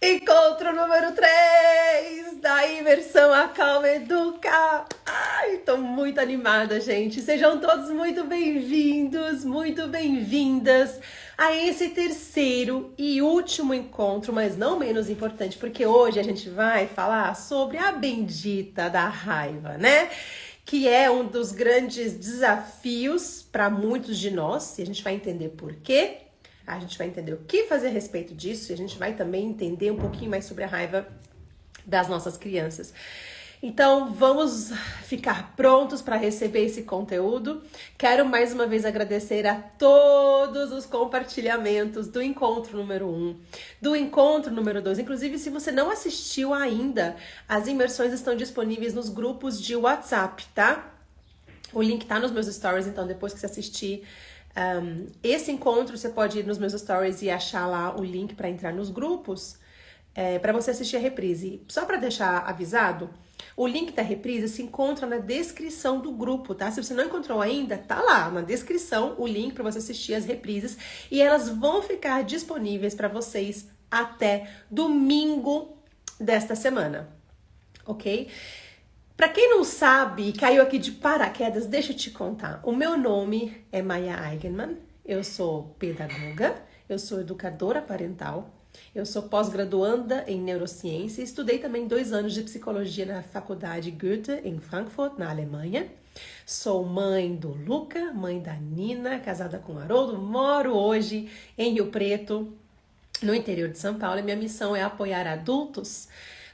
Encontro número 3 da imersão Acalma Educa. Ai, tô muito animada, gente. Sejam todos muito bem-vindos, muito bem-vindas a esse terceiro e último encontro, mas não menos importante, porque hoje a gente vai falar sobre a bendita da raiva, né? Que é um dos grandes desafios para muitos de nós, e a gente vai entender por quê. A gente vai entender o que fazer a respeito disso e a gente vai também entender um pouquinho mais sobre a raiva das nossas crianças. Então, vamos ficar prontos para receber esse conteúdo. Quero mais uma vez agradecer a todos os compartilhamentos do encontro número 1, do encontro número 2. Inclusive, se você não assistiu ainda, as imersões estão disponíveis nos grupos de WhatsApp, tá? O link tá nos meus stories, então depois que você assistir esse encontro, você pode ir nos meus stories e achar lá o link para entrar nos grupos, para você assistir a reprise. Só para deixar avisado, o link da reprise se encontra na descrição do grupo, tá? Se você não encontrou ainda, tá lá na descrição o link para você assistir as reprises e elas vão ficar disponíveis para vocês até domingo desta semana, ok? Para quem não sabe, caiu aqui de paraquedas, deixa eu te contar. O meu nome é Maya Eigenmann, eu sou pedagoga, eu sou educadora parental, eu sou pós-graduanda em neurociência, estudei também 2 anos de psicologia na faculdade Goethe, em Frankfurt, na Alemanha. Sou mãe do Luca, mãe da Nina, casada com o Haroldo, moro hoje em Rio Preto, no interior de São Paulo, e minha missão é apoiar adultos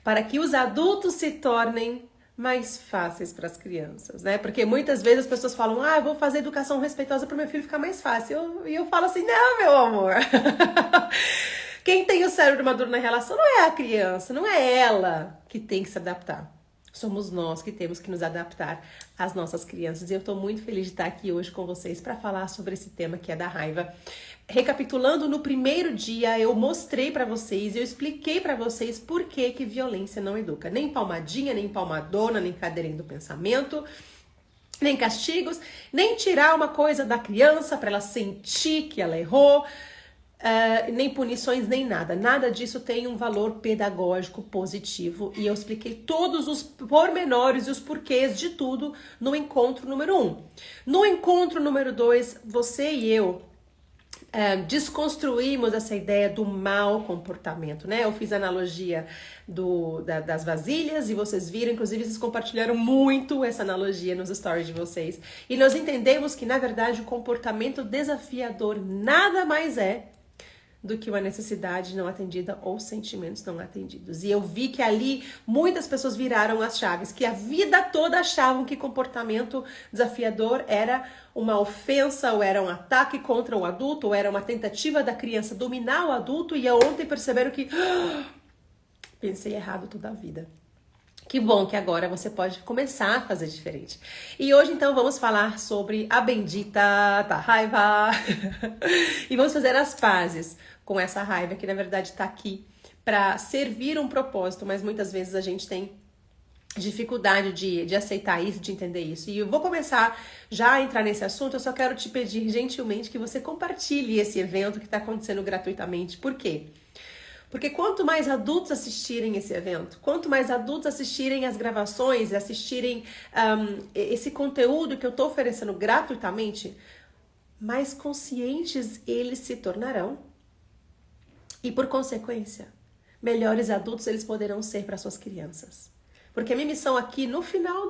para que os adultos se tornem mais fáceis para as crianças, né? Porque muitas vezes as pessoas falam, eu vou fazer educação respeitosa para meu filho ficar mais fácil. E eu falo assim, não, meu amor. Quem tem o cérebro maduro na relação não é a criança, não é ela que tem que se adaptar. Somos nós que temos que nos adaptar às nossas crianças. E eu estou muito feliz de estar aqui hoje com vocês para falar sobre esse tema que é da raiva. Recapitulando, no primeiro dia eu mostrei para vocês, eu expliquei para vocês por que violência não educa. Nem palmadinha, nem palmadona, nem cadeirinha do pensamento, nem castigos, nem tirar uma coisa da criança para ela sentir que ela errou, nem punições, nem nada. Nada disso tem um valor pedagógico positivo e eu expliquei todos os pormenores e os porquês de tudo no encontro número 1. No encontro número 2, você e eu desconstruímos essa ideia do mau comportamento, né? Eu fiz a analogia das vasilhas e vocês viram, inclusive vocês compartilharam muito essa analogia nos stories de vocês. E nós entendemos que, na verdade, o comportamento desafiador nada mais é do que uma necessidade não atendida ou sentimentos não atendidos. E eu vi que ali muitas pessoas viraram as chaves, que a vida toda achavam que comportamento desafiador era uma ofensa, ou era um ataque contra o adulto, ou era uma tentativa da criança dominar o adulto, e ontem perceberam que pensei errado toda a vida. Que bom que agora você pode começar a fazer diferente. E hoje, então, vamos falar sobre a bendita da raiva. E vamos fazer as pazes com essa raiva que, na verdade, está aqui para servir um propósito, mas muitas vezes a gente tem dificuldade de aceitar isso, de entender isso. E eu vou começar já a entrar nesse assunto, eu só quero te pedir gentilmente que você compartilhe esse evento que está acontecendo gratuitamente. Por quê? Porque quanto mais adultos assistirem esse evento, quanto mais adultos assistirem as gravações, assistirem esse conteúdo que eu estou oferecendo gratuitamente, mais conscientes eles se tornarão e, por consequência, melhores adultos eles poderão ser para suas crianças. Porque a minha missão aqui, no final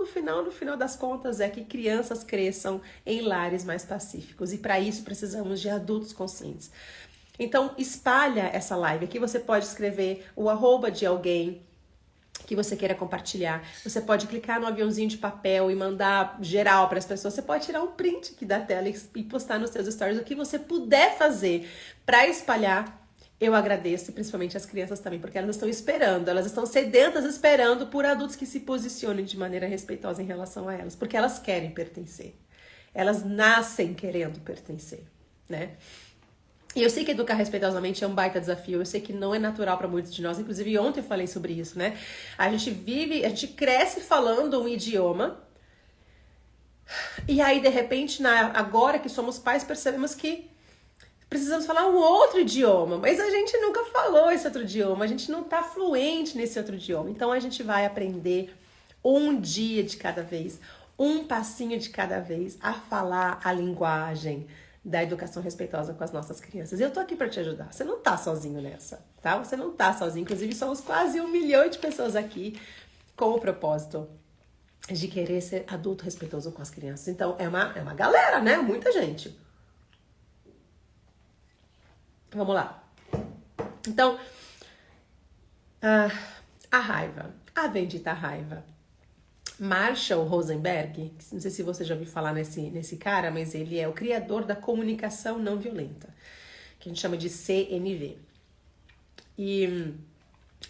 das contas, é que crianças cresçam em lares mais pacíficos. E para isso precisamos de adultos conscientes. Então, espalha essa live. Aqui você pode escrever o @ de alguém que você queira compartilhar. Você pode clicar no aviãozinho de papel e mandar geral para as pessoas. Você pode tirar um print aqui da tela e postar nos seus stories. O que você puder fazer para espalhar, eu agradeço, principalmente as crianças também, porque elas estão esperando, elas estão sedentas esperando por adultos que se posicionem de maneira respeitosa em relação a elas, porque elas querem pertencer. Elas nascem querendo pertencer, né? E eu sei que educar respeitosamente é um baita desafio, eu sei que não é natural para muitos de nós, inclusive ontem eu falei sobre isso, né? A gente cresce falando um idioma, e aí de repente, agora que somos pais, percebemos que precisamos falar um outro idioma, mas a gente nunca falou esse outro idioma, a gente não tá fluente nesse outro idioma. Então a gente vai aprender um dia de cada vez, um passinho de cada vez a falar a linguagem da educação respeitosa com as nossas crianças. Eu tô aqui para te ajudar. Você não tá sozinho nessa, tá? Você não tá sozinho. Inclusive, somos quase 1 milhão de pessoas aqui com o propósito de querer ser adulto respeitoso com as crianças. Então, é uma galera, né? Muita gente. Vamos lá. Então, a raiva. A bendita raiva. Marshall Rosenberg, não sei se você já ouviu falar nesse cara, mas ele é o criador da comunicação não violenta, que a gente chama de CNV. E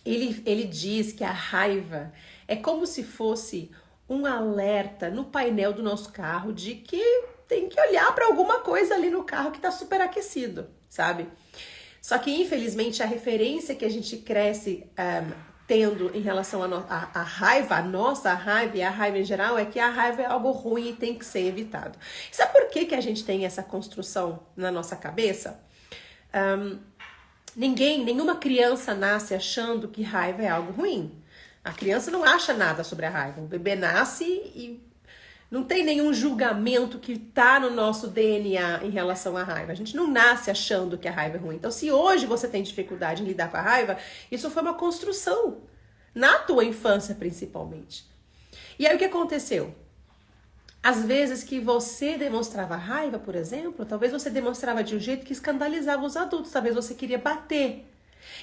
ele diz que a raiva é como se fosse um alerta no painel do nosso carro de que tem que olhar para alguma coisa ali no carro que está superaquecido, sabe? Só que, infelizmente, a referência que a gente cresce tendo em relação à raiva, a nossa raiva e a raiva em geral, é que a raiva é algo ruim e tem que ser evitado. Sabe por que a gente tem essa construção na nossa cabeça? Nenhuma criança nasce achando que raiva é algo ruim. A criança não acha nada sobre a raiva. O bebê nasce e não tem nenhum julgamento que tá no nosso DNA em relação à raiva. A gente não nasce achando que a raiva é ruim. Então, se hoje você tem dificuldade em lidar com a raiva, isso foi uma construção, na tua infância principalmente. E aí o que aconteceu? Às vezes que você demonstrava raiva, por exemplo, talvez você demonstrava de um jeito que escandalizava os adultos. Talvez você queria bater.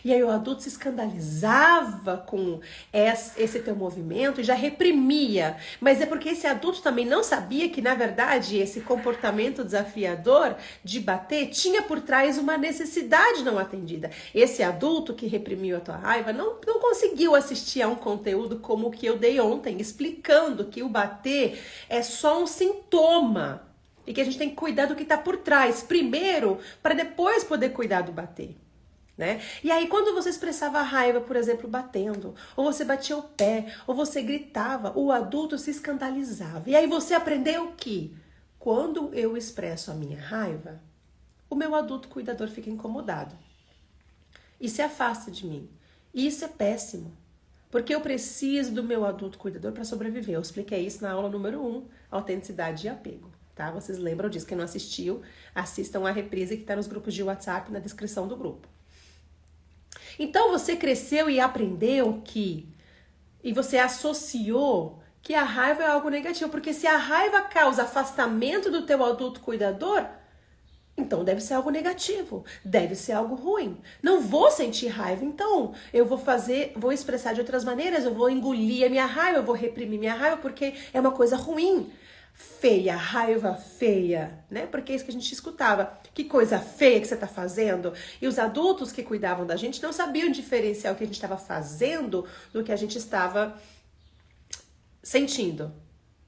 E aí o adulto se escandalizava com esse teu movimento e já reprimia. Mas é porque esse adulto também não sabia que, na verdade, esse comportamento desafiador de bater tinha por trás uma necessidade não atendida. Esse adulto que reprimiu a tua raiva não conseguiu assistir a um conteúdo como o que eu dei ontem, explicando que o bater é só um sintoma e que a gente tem que cuidar do que está por trás primeiro para depois poder cuidar do bater. Né? E aí quando você expressava a raiva, por exemplo, batendo, ou você batia o pé, ou você gritava, o adulto se escandalizava. E aí você aprendeu que quando eu expresso a minha raiva, o meu adulto cuidador fica incomodado e se afasta de mim. E isso é péssimo, porque eu preciso do meu adulto cuidador para sobreviver. Eu expliquei isso na aula número 1, autenticidade e apego. Tá? Vocês lembram disso? Quem não assistiu, assistam a reprise que está nos grupos de WhatsApp, na descrição do grupo. Então você cresceu e aprendeu e você associou que a raiva é algo negativo, porque se a raiva causa afastamento do teu adulto cuidador, então deve ser algo negativo, deve ser algo ruim. Não vou sentir raiva, então eu vou expressar de outras maneiras, eu vou engolir a minha raiva, eu vou reprimir minha raiva, porque é uma coisa ruim. Feia, raiva feia, né? Porque é isso que a gente escutava. Que coisa feia que você tá fazendo. E os adultos que cuidavam da gente não sabiam diferenciar o que a gente estava fazendo do que a gente estava sentindo,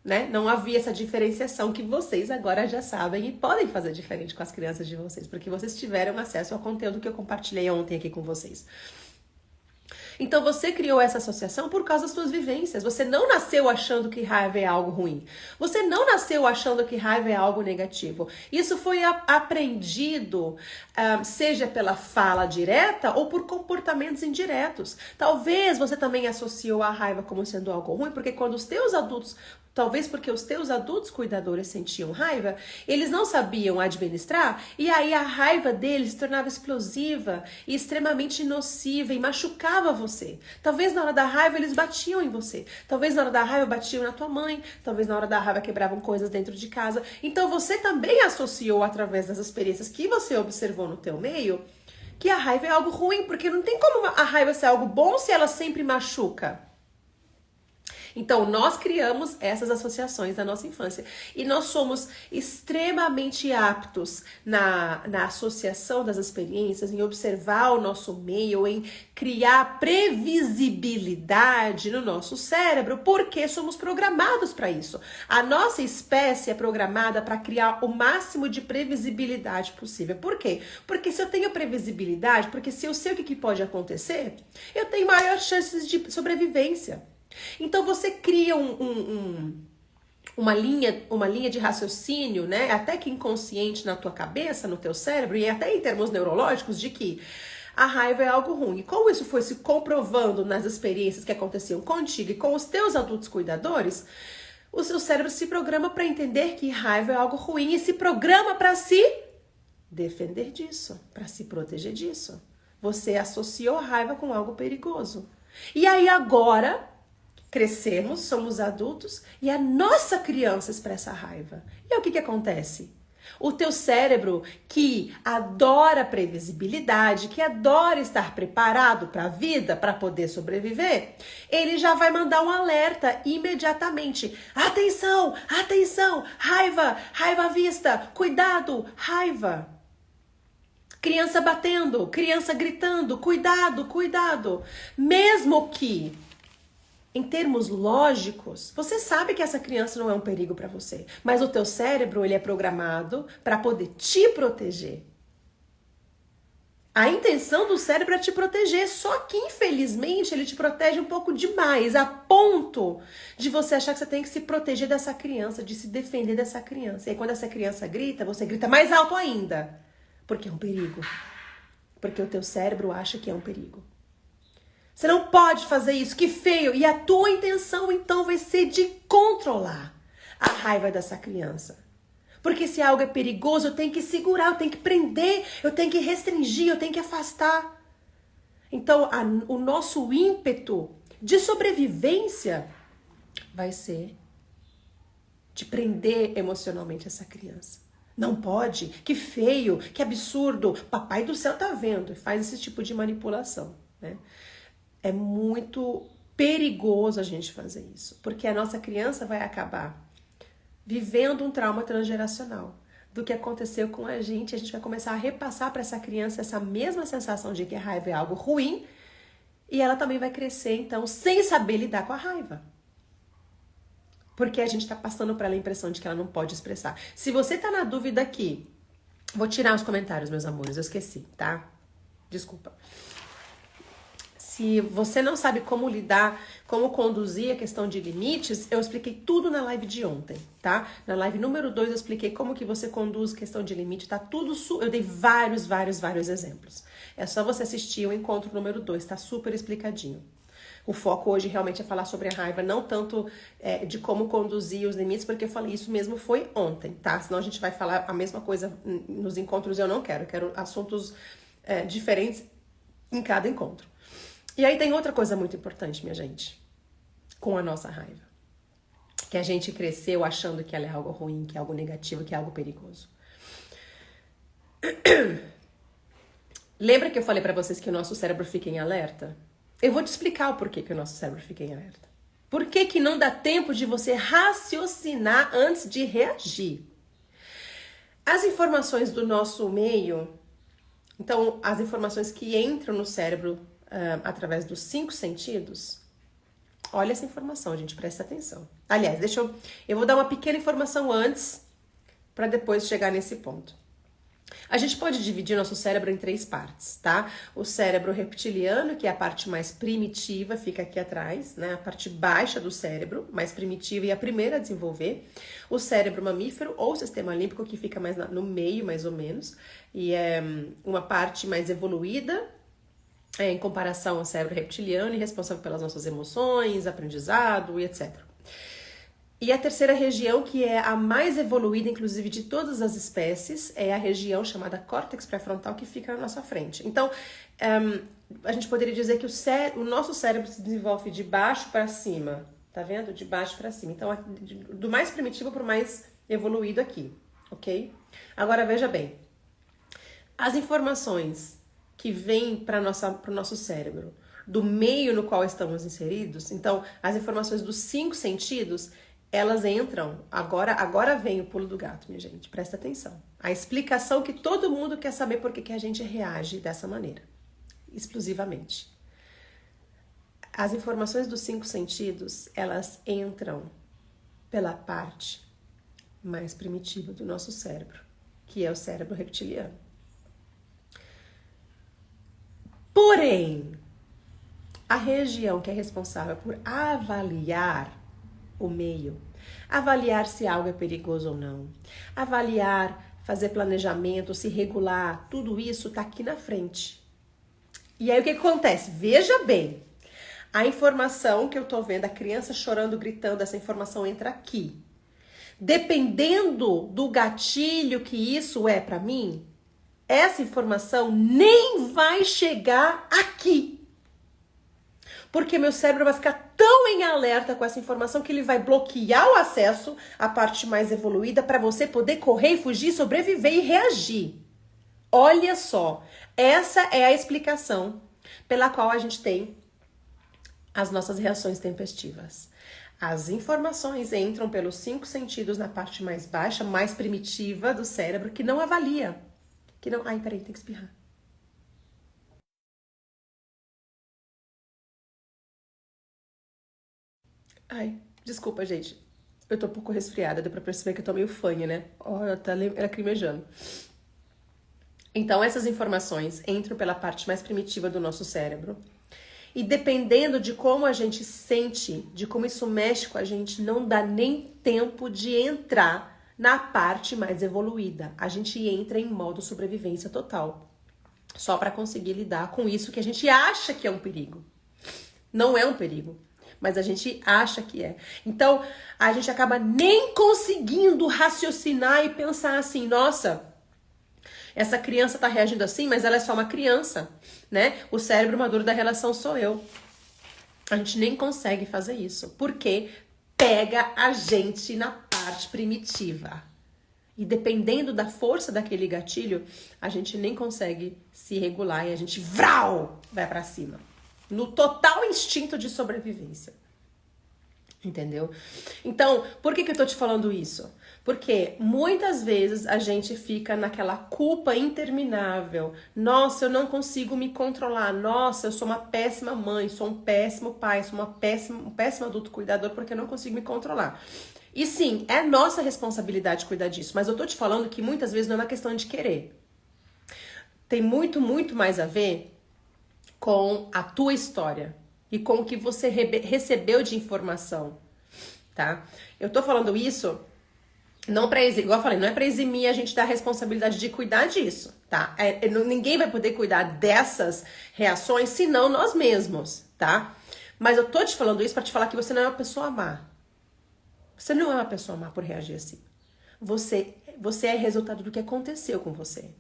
né? Não havia essa diferenciação que vocês agora já sabem e podem fazer diferente com as crianças de vocês, porque vocês tiveram acesso ao conteúdo que eu compartilhei ontem aqui com vocês. Então você criou essa associação por causa das suas vivências. Você não nasceu achando que raiva é algo ruim. Você não nasceu achando que raiva é algo negativo. Isso foi aprendido, seja pela fala direta ou por comportamentos indiretos. Talvez você também associou a raiva como sendo algo ruim, porque quando os teus adultos... Talvez porque os teus adultos cuidadores sentiam raiva, eles não sabiam administrar, e aí a raiva deles se tornava explosiva e extremamente nociva e machucava você. Talvez na hora da raiva eles batiam em você, talvez na hora da raiva batiam na tua mãe, talvez na hora da raiva quebravam coisas dentro de casa. Então você também associou, através das experiências que você observou no teu meio, que a raiva é algo ruim, porque não tem como a raiva ser algo bom se ela sempre machuca. Então, nós criamos essas associações da nossa infância. E nós somos extremamente aptos na associação das experiências, em observar o nosso meio, em criar previsibilidade no nosso cérebro, porque somos programados para isso. A nossa espécie é programada para criar o máximo de previsibilidade possível. Por quê? Porque se eu tenho previsibilidade, porque se eu sei o que pode acontecer, eu tenho maiores chances de sobrevivência. Então você cria uma linha de raciocínio, né, até que inconsciente na tua cabeça, no teu cérebro, e até em termos neurológicos, de que a raiva é algo ruim. E como isso foi se comprovando nas experiências que aconteciam contigo e com os teus adultos cuidadores, o seu cérebro se programa para entender que raiva é algo ruim e se programa para se defender disso, para se proteger disso. Você associou a raiva com algo perigoso. E aí agora crescemos, somos adultos e a nossa criança expressa a raiva. E aí o que acontece? O teu cérebro, que adora previsibilidade, que adora estar preparado para a vida, para poder sobreviver, ele já vai mandar um alerta imediatamente. Atenção, atenção, raiva, raiva à vista, cuidado, raiva. Criança batendo, criança gritando, cuidado, cuidado. Mesmo que, em termos lógicos, você sabe que essa criança não é um perigo para você, mas o teu cérebro, ele é programado para poder te proteger. A intenção do cérebro é te proteger, só que infelizmente ele te protege um pouco demais, a ponto de você achar que você tem que se proteger dessa criança, de se defender dessa criança. E aí quando essa criança grita, você grita mais alto ainda, porque é um perigo. Porque o teu cérebro acha que é um perigo. Você não pode fazer isso, que feio. E a tua intenção, então, vai ser de controlar a raiva dessa criança. Porque se algo é perigoso, eu tenho que segurar, eu tenho que prender, eu tenho que restringir, eu tenho que afastar. Então, o nosso ímpeto de sobrevivência vai ser de prender emocionalmente essa criança. Não pode, que feio, que absurdo, papai do céu tá vendo, e faz esse tipo de manipulação, né? É muito perigoso a gente fazer isso, porque a nossa criança vai acabar vivendo um trauma transgeracional do que aconteceu com a gente vai começar a repassar para essa criança essa mesma sensação de que a raiva é algo ruim, e ela também vai crescer, então, sem saber lidar com a raiva. Porque a gente tá passando para ela a impressão de que ela não pode expressar. Se você tá na dúvida aqui, vou tirar os comentários, meus amores, eu esqueci, tá? Desculpa. Se você não sabe como lidar, como conduzir a questão de limites, eu expliquei tudo na live de ontem, tá? Na live número 2 eu expliquei como que você conduz questão de limite, tá tudo, eu dei vários exemplos. É só você assistir o encontro número 2, tá super explicadinho. O foco hoje realmente é falar sobre a raiva, não tanto de como conduzir os limites, porque eu falei isso mesmo foi ontem, tá? Senão a gente vai falar a mesma coisa nos encontros, eu quero assuntos diferentes em cada encontro. E aí tem outra coisa muito importante, minha gente, com a nossa raiva. Que a gente cresceu achando que ela é algo ruim, que é algo negativo, que é algo perigoso. Lembra que eu falei pra vocês que o nosso cérebro fica em alerta? Eu vou te explicar o porquê que o nosso cérebro fica em alerta. Por que não dá tempo de você raciocinar antes de reagir? As informações do nosso meio, então as informações que entram no cérebro através dos 5 sentidos, olha essa informação, gente, presta atenção. Aliás, eu vou dar uma pequena informação antes, para depois chegar nesse ponto. A gente pode dividir nosso cérebro em 3 partes, tá? O cérebro reptiliano, que é a parte mais primitiva, fica aqui atrás, né? A parte baixa do cérebro, mais primitiva e a primeira a desenvolver. O cérebro mamífero ou sistema límbico, que fica mais no meio, mais ou menos. E é uma parte mais evoluída, em comparação ao cérebro reptiliano e responsável pelas nossas emoções, aprendizado e etc. E a terceira região, que é a mais evoluída, inclusive, de todas as espécies, é a região chamada córtex pré-frontal, que fica na nossa frente. Então, a gente poderia dizer que o nosso cérebro se desenvolve de baixo para cima, tá vendo? De baixo para cima. Então, do mais primitivo para o mais evoluído aqui, ok? Agora, veja bem. As informações que vêm para o nosso cérebro, do meio no qual estamos inseridos, então, as informações dos 5 sentidos, elas entram, agora vem o pulo do gato, minha gente, presta atenção. A explicação que todo mundo quer saber por que a gente reage dessa maneira, explosivamente. As informações dos 5 sentidos, elas entram pela parte mais primitiva do nosso cérebro, que é o cérebro reptiliano. Porém, a região que é responsável por avaliar o meio, avaliar se algo é perigoso ou não, avaliar, fazer planejamento, se regular, tudo isso tá aqui na frente. E aí o que acontece? Veja bem, a informação que eu tô vendo, a criança chorando, gritando, essa informação entra aqui. Dependendo do gatilho que isso é pra mim, essa informação nem vai chegar aqui. Porque meu cérebro vai ficar tão em alerta com essa informação que ele vai bloquear o acesso à parte mais evoluída para você poder correr e fugir, sobreviver e reagir. Olha só, essa é a explicação pela qual a gente tem as nossas reações tempestivas. As informações entram pelos 5 sentidos na parte mais baixa, mais primitiva do cérebro, que não avalia. Que não... Ai, peraí, tem que espirrar. Ai, desculpa, gente. Eu tô um pouco resfriada, deu pra perceber que eu tô meio fanha, né? Ó, ela tá lacrimejando. Então, essas informações entram pela parte mais primitiva do nosso cérebro. E dependendo de como a gente sente, de como isso mexe com a gente, não dá nem tempo de entrar na parte mais evoluída. A gente entra em modo sobrevivência total. Só para conseguir lidar com isso que a gente acha que é um perigo. Não é um perigo, mas a gente acha que é. Então, a gente acaba nem conseguindo raciocinar e pensar assim, nossa, essa criança tá reagindo assim, mas ela é só uma criança, né? O cérebro maduro da relação sou eu. A gente nem consegue fazer isso, porque pega a gente na parte primitiva. E dependendo da força daquele gatilho, a gente nem consegue se regular e a gente, vrau, vai pra cima. No total instinto de sobrevivência. Entendeu? Então, por que eu tô te falando isso? Porque muitas vezes a gente fica naquela culpa interminável. Nossa, eu não consigo me controlar. Nossa, eu sou uma péssima mãe, sou um péssimo pai, sou um péssimo adulto cuidador porque eu não consigo me controlar. E sim, é nossa responsabilidade cuidar disso, mas eu tô te falando que muitas vezes não é uma questão de querer. Tem muito, muito mais a ver com a tua história e com o que você recebeu de informação, tá? Eu tô falando isso não pra eximir, igual eu falei, não é pra eximir a gente da responsabilidade de cuidar disso, tá? Ninguém vai poder cuidar dessas reações senão nós mesmos, tá? Mas eu tô te falando isso pra te falar que você não é uma pessoa má. Você não é uma pessoa má por reagir assim. Você é resultado do que aconteceu com você.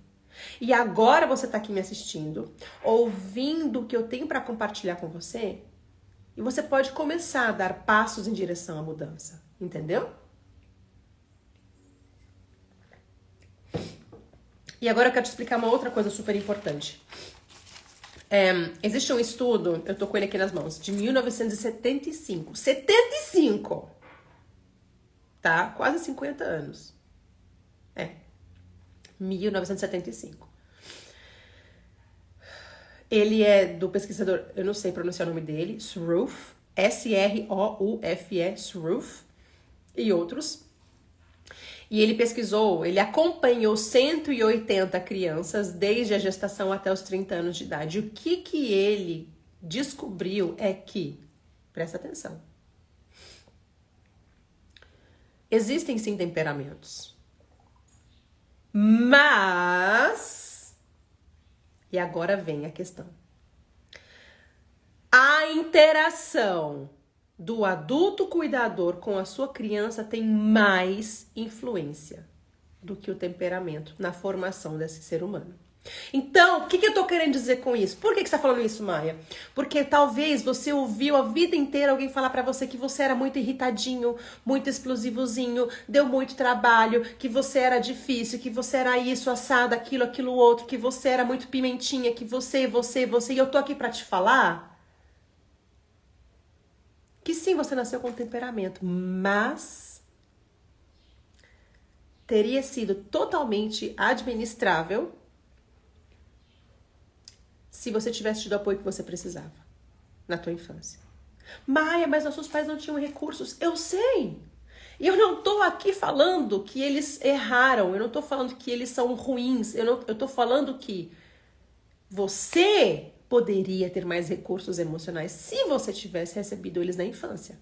E agora você tá aqui me assistindo, ouvindo o que eu tenho pra compartilhar com você, e você pode começar a dar passos em direção à mudança, entendeu? E agora eu quero te explicar uma outra coisa super importante. Existe um estudo, eu tô com ele aqui nas mãos, de 1975. 75! Tá? Quase 50 anos. 1975. Ele é do pesquisador, eu não sei pronunciar o nome dele, Sroufe, S-R-O-U-F-E, Sroufe, e outros. E ele pesquisou, ele acompanhou 180 crianças desde a gestação até os 30 anos de idade. O que ele descobriu é que, presta atenção, existem sim temperamentos, mas, e agora vem a questão, a interação do adulto cuidador com a sua criança tem mais influência do que o temperamento na formação desse ser humano. Então, o que eu tô querendo dizer com isso? Por que você tá falando isso, Maia? Porque talvez você ouviu a vida inteira alguém falar pra você que você era muito irritadinho, muito explosivozinho, deu muito trabalho, que você era difícil, que você era isso, assado, aquilo outro, que você era muito pimentinha, que você, e eu tô aqui pra te falar que sim, você nasceu com temperamento, mas teria sido totalmente administrável se você tivesse tido o apoio que você precisava na tua infância. Maia, mas nossos pais não tinham recursos. Eu sei. E eu não tô aqui falando que eles erraram. Eu não tô falando que eles são ruins. Eu tô falando que você poderia ter mais recursos emocionais se você tivesse recebido eles na infância.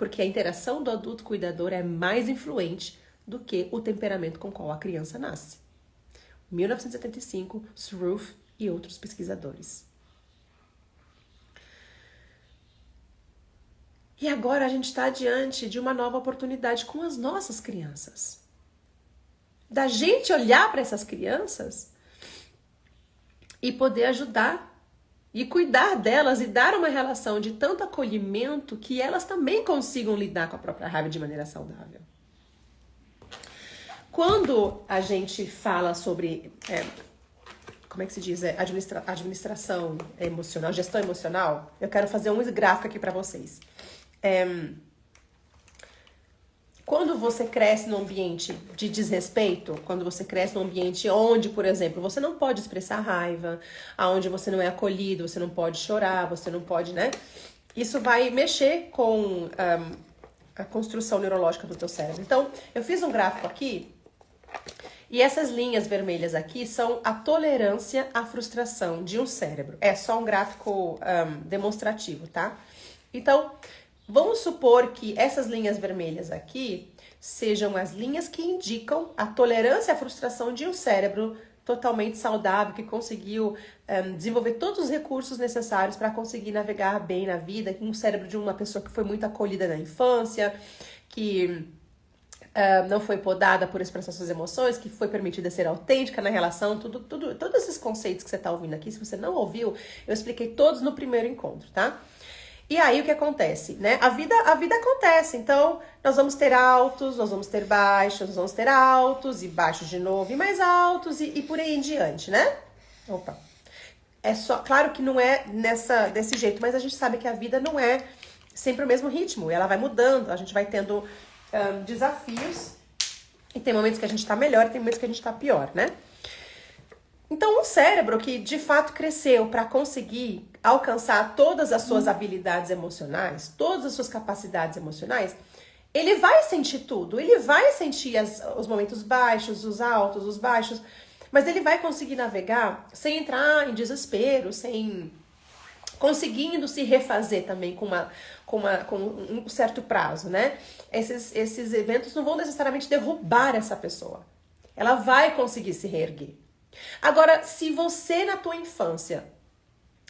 Porque a interação do adulto cuidador é mais influente do que o temperamento com qual a criança nasce. 1975, Sroufe e outros pesquisadores. E agora a gente está diante de uma nova oportunidade com as nossas crianças. Da gente olhar para essas crianças e poder ajudar e cuidar delas e dar uma relação de tanto acolhimento que elas também consigam lidar com a própria raiva de maneira saudável. Quando a gente fala sobre, como é que se diz? Administração emocional, gestão emocional, eu quero fazer um gráfico aqui para vocês. Quando você cresce num ambiente de desrespeito, quando você cresce num ambiente onde, por exemplo, você não pode expressar raiva, onde você não é acolhido, você não pode chorar, você não pode, né? Isso vai mexer com a construção neurológica do teu cérebro. Então, eu fiz um gráfico aqui, e essas linhas vermelhas aqui são a tolerância à frustração de um cérebro. É só um gráfico demonstrativo, tá? Então, vamos supor que essas linhas vermelhas aqui sejam as linhas que indicam a tolerância à frustração de um cérebro totalmente saudável, que conseguiu desenvolver todos os recursos necessários para conseguir navegar bem na vida, um cérebro de uma pessoa que foi muito acolhida na infância, que não foi podada por expressar suas emoções, que foi permitida ser autêntica na relação, todos esses conceitos que você está ouvindo aqui, se você não ouviu, eu expliquei todos no primeiro encontro, tá? E aí o que acontece, né? A vida acontece, então nós vamos ter altos, nós vamos ter baixos, nós vamos ter altos e baixos de novo e mais altos e por aí em diante, né? Opa. É só, claro que não é desse jeito, mas a gente sabe que a vida não é sempre o mesmo ritmo, ela vai mudando, a gente vai tendo desafios e tem momentos que a gente tá melhor e tem momentos que a gente tá pior, né? Então, um cérebro que de fato cresceu para conseguir alcançar todas as suas habilidades emocionais, todas as suas capacidades emocionais, ele vai sentir tudo, ele vai sentir os momentos baixos, os altos, os baixos, mas ele vai conseguir navegar sem entrar em desespero, conseguindo se refazer também com um certo prazo, né? Esses eventos não vão necessariamente derrubar essa pessoa. Ela vai conseguir se reerguer. Agora, se você na tua infância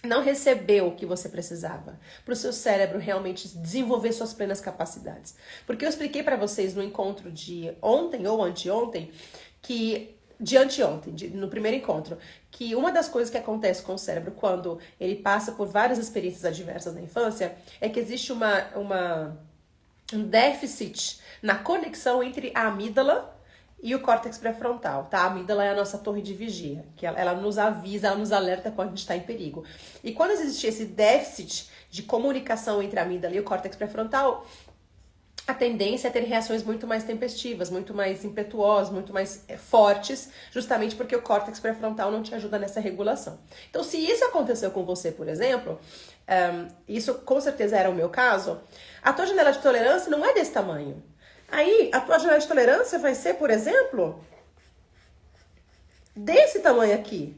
não recebeu o que você precisava para o seu cérebro realmente desenvolver suas plenas capacidades, porque eu expliquei para vocês no encontro de ontem ou anteontem, no primeiro encontro, que uma das coisas que acontece com o cérebro quando ele passa por várias experiências adversas na infância é que existe um déficit na conexão entre a amígdala e o córtex pré-frontal, tá? A amígdala é a nossa torre de vigia, que ela nos avisa, ela nos alerta quando a gente está em perigo. E quando existe esse déficit de comunicação entre a amígdala e o córtex pré-frontal, a tendência é ter reações muito mais tempestivas, muito mais impetuosas, muito mais fortes, justamente porque o córtex pré-frontal não te ajuda nessa regulação. Então, se isso aconteceu com você, por exemplo, isso com certeza era o meu caso, a tua janela de tolerância não é desse tamanho. Aí, a tua janela de tolerância vai ser, por exemplo, desse tamanho aqui.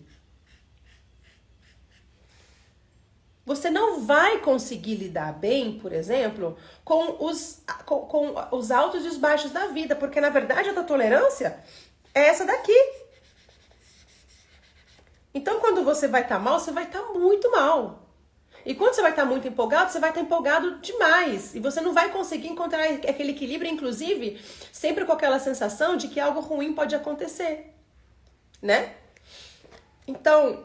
Você não vai conseguir lidar bem, por exemplo, com os altos e os baixos da vida, porque, na verdade, a tua tolerância é essa daqui. Então, quando você vai estar mal, você vai estar muito mal. E quando você vai estar muito empolgado, você vai estar empolgado demais. E você não vai conseguir encontrar aquele equilíbrio, inclusive, sempre com aquela sensação de que algo ruim pode acontecer, né? Então,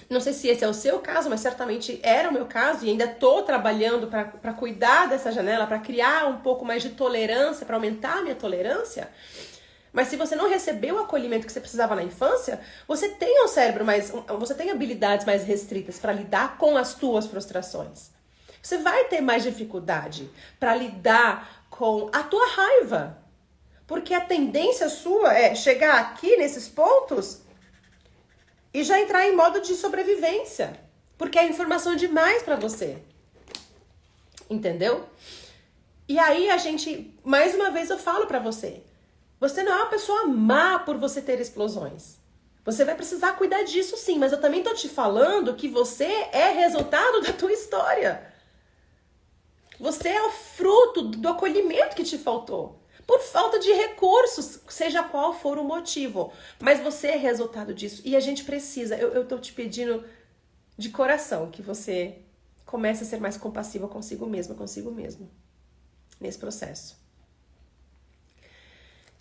não sei se esse é o seu caso, mas certamente era o meu caso e ainda estou trabalhando para cuidar dessa janela, para criar um pouco mais de tolerância, para aumentar a minha tolerância. Mas se você não recebeu o acolhimento que você precisava na infância, você tem um cérebro você tem habilidades mais restritas para lidar com as tuas frustrações. Você vai ter mais dificuldade para lidar com a tua raiva. Porque a tendência sua é chegar aqui nesses pontos e já entrar em modo de sobrevivência. Porque é informação demais para você. Entendeu? E aí mais uma vez eu falo para você. Você não é uma pessoa má por você ter explosões. Você vai precisar cuidar disso sim, mas eu também tô te falando que você é resultado da tua história. Você é o fruto do acolhimento que te faltou. Por falta de recursos, seja qual for o motivo. Mas você é resultado disso. E a gente precisa, eu tô te pedindo de coração que você comece a ser mais compassiva consigo mesma, consigo mesmo. Nesse processo.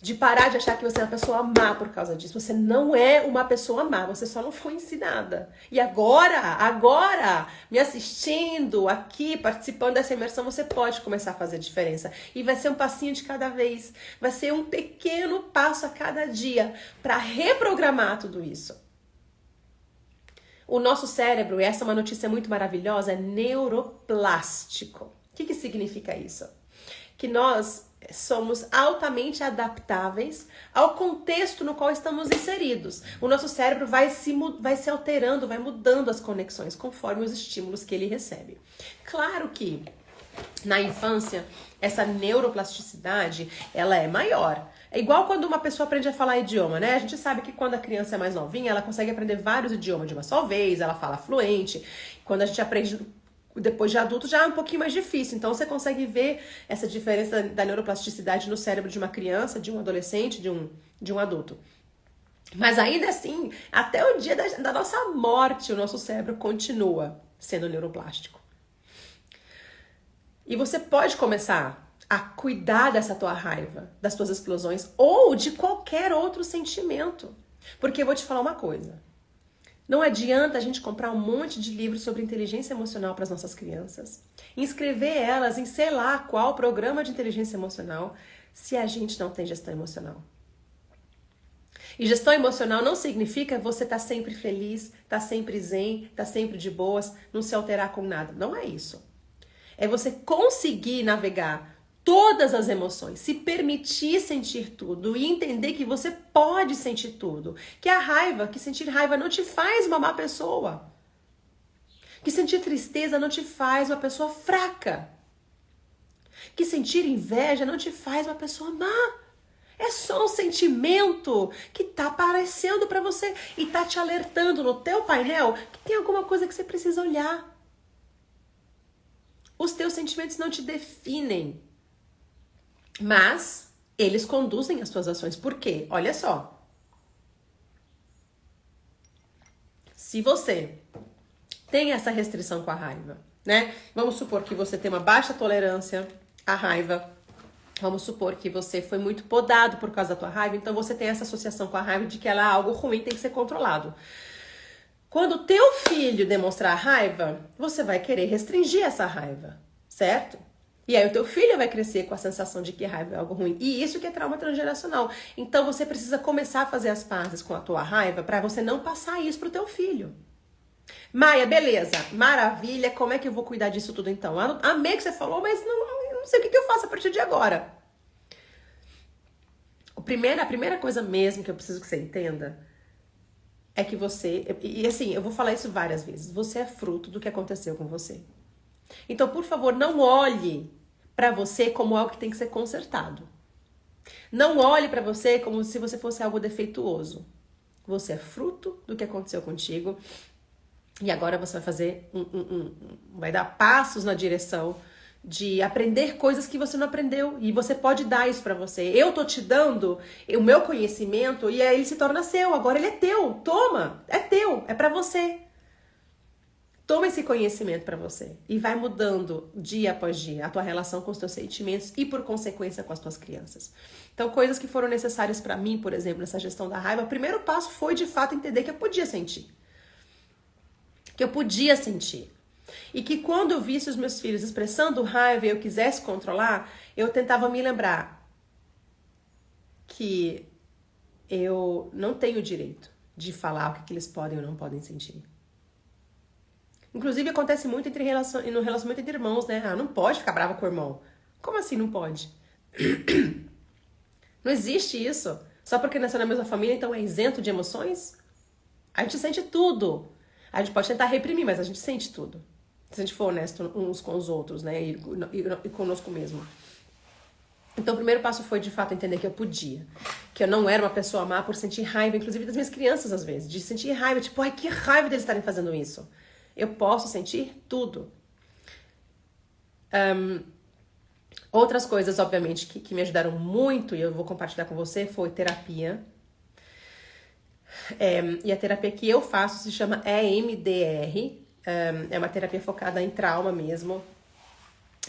De parar de achar que você é uma pessoa má por causa disso. Você não é uma pessoa má, você só não foi ensinada. E agora, me assistindo aqui, participando dessa imersão, você pode começar a fazer diferença. E vai ser um passinho de cada vez. Vai ser um pequeno passo a cada dia para reprogramar tudo isso. O nosso cérebro, e essa é uma notícia muito maravilhosa, é neuroplástico. O que significa isso? Que nós somos altamente adaptáveis ao contexto no qual estamos inseridos. O nosso cérebro vai se alterando, vai mudando as conexões conforme os estímulos que ele recebe. Claro que na infância, essa neuroplasticidade, ela é maior. É igual quando uma pessoa aprende a falar idioma, né? A gente sabe que quando a criança é mais novinha, ela consegue aprender vários idiomas de uma só vez, ela fala fluente. Quando a gente aprende depois de adulto já é um pouquinho mais difícil. Então você consegue ver essa diferença da neuroplasticidade no cérebro de uma criança, de um adolescente, de um adulto. Mas ainda assim, até o dia da nossa morte, o nosso cérebro continua sendo neuroplástico. E você pode começar a cuidar dessa tua raiva, das tuas explosões ou de qualquer outro sentimento. Porque eu vou te falar uma coisa. Não adianta a gente comprar um monte de livros sobre inteligência emocional para as nossas crianças, inscrever elas em sei lá qual programa de inteligência emocional, se a gente não tem gestão emocional. E gestão emocional não significa você estar sempre feliz, estar sempre zen, estar sempre de boas, não se alterar com nada. Não é isso. É você conseguir navegar todas as emoções, se permitir sentir tudo e entender que você pode sentir tudo. Que sentir raiva não te faz uma má pessoa. Que sentir tristeza não te faz uma pessoa fraca. Que sentir inveja não te faz uma pessoa má. É só um sentimento que tá aparecendo pra você e tá te alertando no teu painel que tem alguma coisa que você precisa olhar. Os teus sentimentos não te definem. Mas eles conduzem as tuas ações. Por quê? Olha só. Se você tem essa restrição com a raiva, né? Vamos supor que você tem uma baixa tolerância à raiva. Vamos supor que você foi muito podado por causa da tua raiva. Então você tem essa associação com a raiva de que ela é algo ruim, tem que ser controlado. Quando o teu filho demonstrar raiva, você vai querer restringir essa raiva, certo? E aí o teu filho vai crescer com a sensação de que raiva é algo ruim. E isso que é trauma transgeracional. Então você precisa começar a fazer as pazes com a tua raiva para você não passar isso pro teu filho. Maia, beleza, maravilha, como é que eu vou cuidar disso tudo então? Amei que você falou, mas não sei o que eu faço a partir de agora. A primeira coisa mesmo que eu preciso que você entenda é que você... E assim, eu vou falar isso várias vezes. Você é fruto do que aconteceu com você. Então, por favor, não olhe para você como algo que tem que ser consertado. Não olhe para você como se você fosse algo defeituoso. Você é fruto do que aconteceu contigo. E agora você vai fazer vai dar passos na direção de aprender coisas que você não aprendeu. E você pode dar isso pra você. Eu tô te dando o meu conhecimento e aí ele se torna seu. Agora ele é teu. Toma. É teu. É pra você. Toma esse conhecimento pra você. E vai mudando dia após dia a tua relação com os teus sentimentos e por consequência com as tuas crianças. Então coisas que foram necessárias pra mim, por exemplo, nessa gestão da raiva. O primeiro passo foi de fato entender que eu podia sentir. Que eu podia sentir. E que quando eu visse os meus filhos expressando raiva e eu quisesse controlar, eu tentava me lembrar que eu não tenho o direito de falar o que eles podem ou não podem sentir. Inclusive acontece muito no relacionamento entre irmãos, né? Ah, não pode ficar brava com o irmão. Como assim não pode? Não existe isso. Só porque nasceu na mesma família, então é isento de emoções? A gente sente tudo. A gente pode tentar reprimir, mas a gente sente tudo. Se a gente for honesto uns com os outros, né? E conosco mesmo. Então o primeiro passo foi de fato entender que eu podia. Que eu não era uma pessoa má por sentir raiva, inclusive das minhas crianças às vezes. De sentir raiva, tipo, ai, que raiva deles estarem fazendo isso. Eu posso sentir tudo. Outras coisas, obviamente, que me ajudaram muito, e eu vou compartilhar com você, foi terapia. E a terapia que eu faço se chama EMDR. É uma terapia focada em trauma mesmo.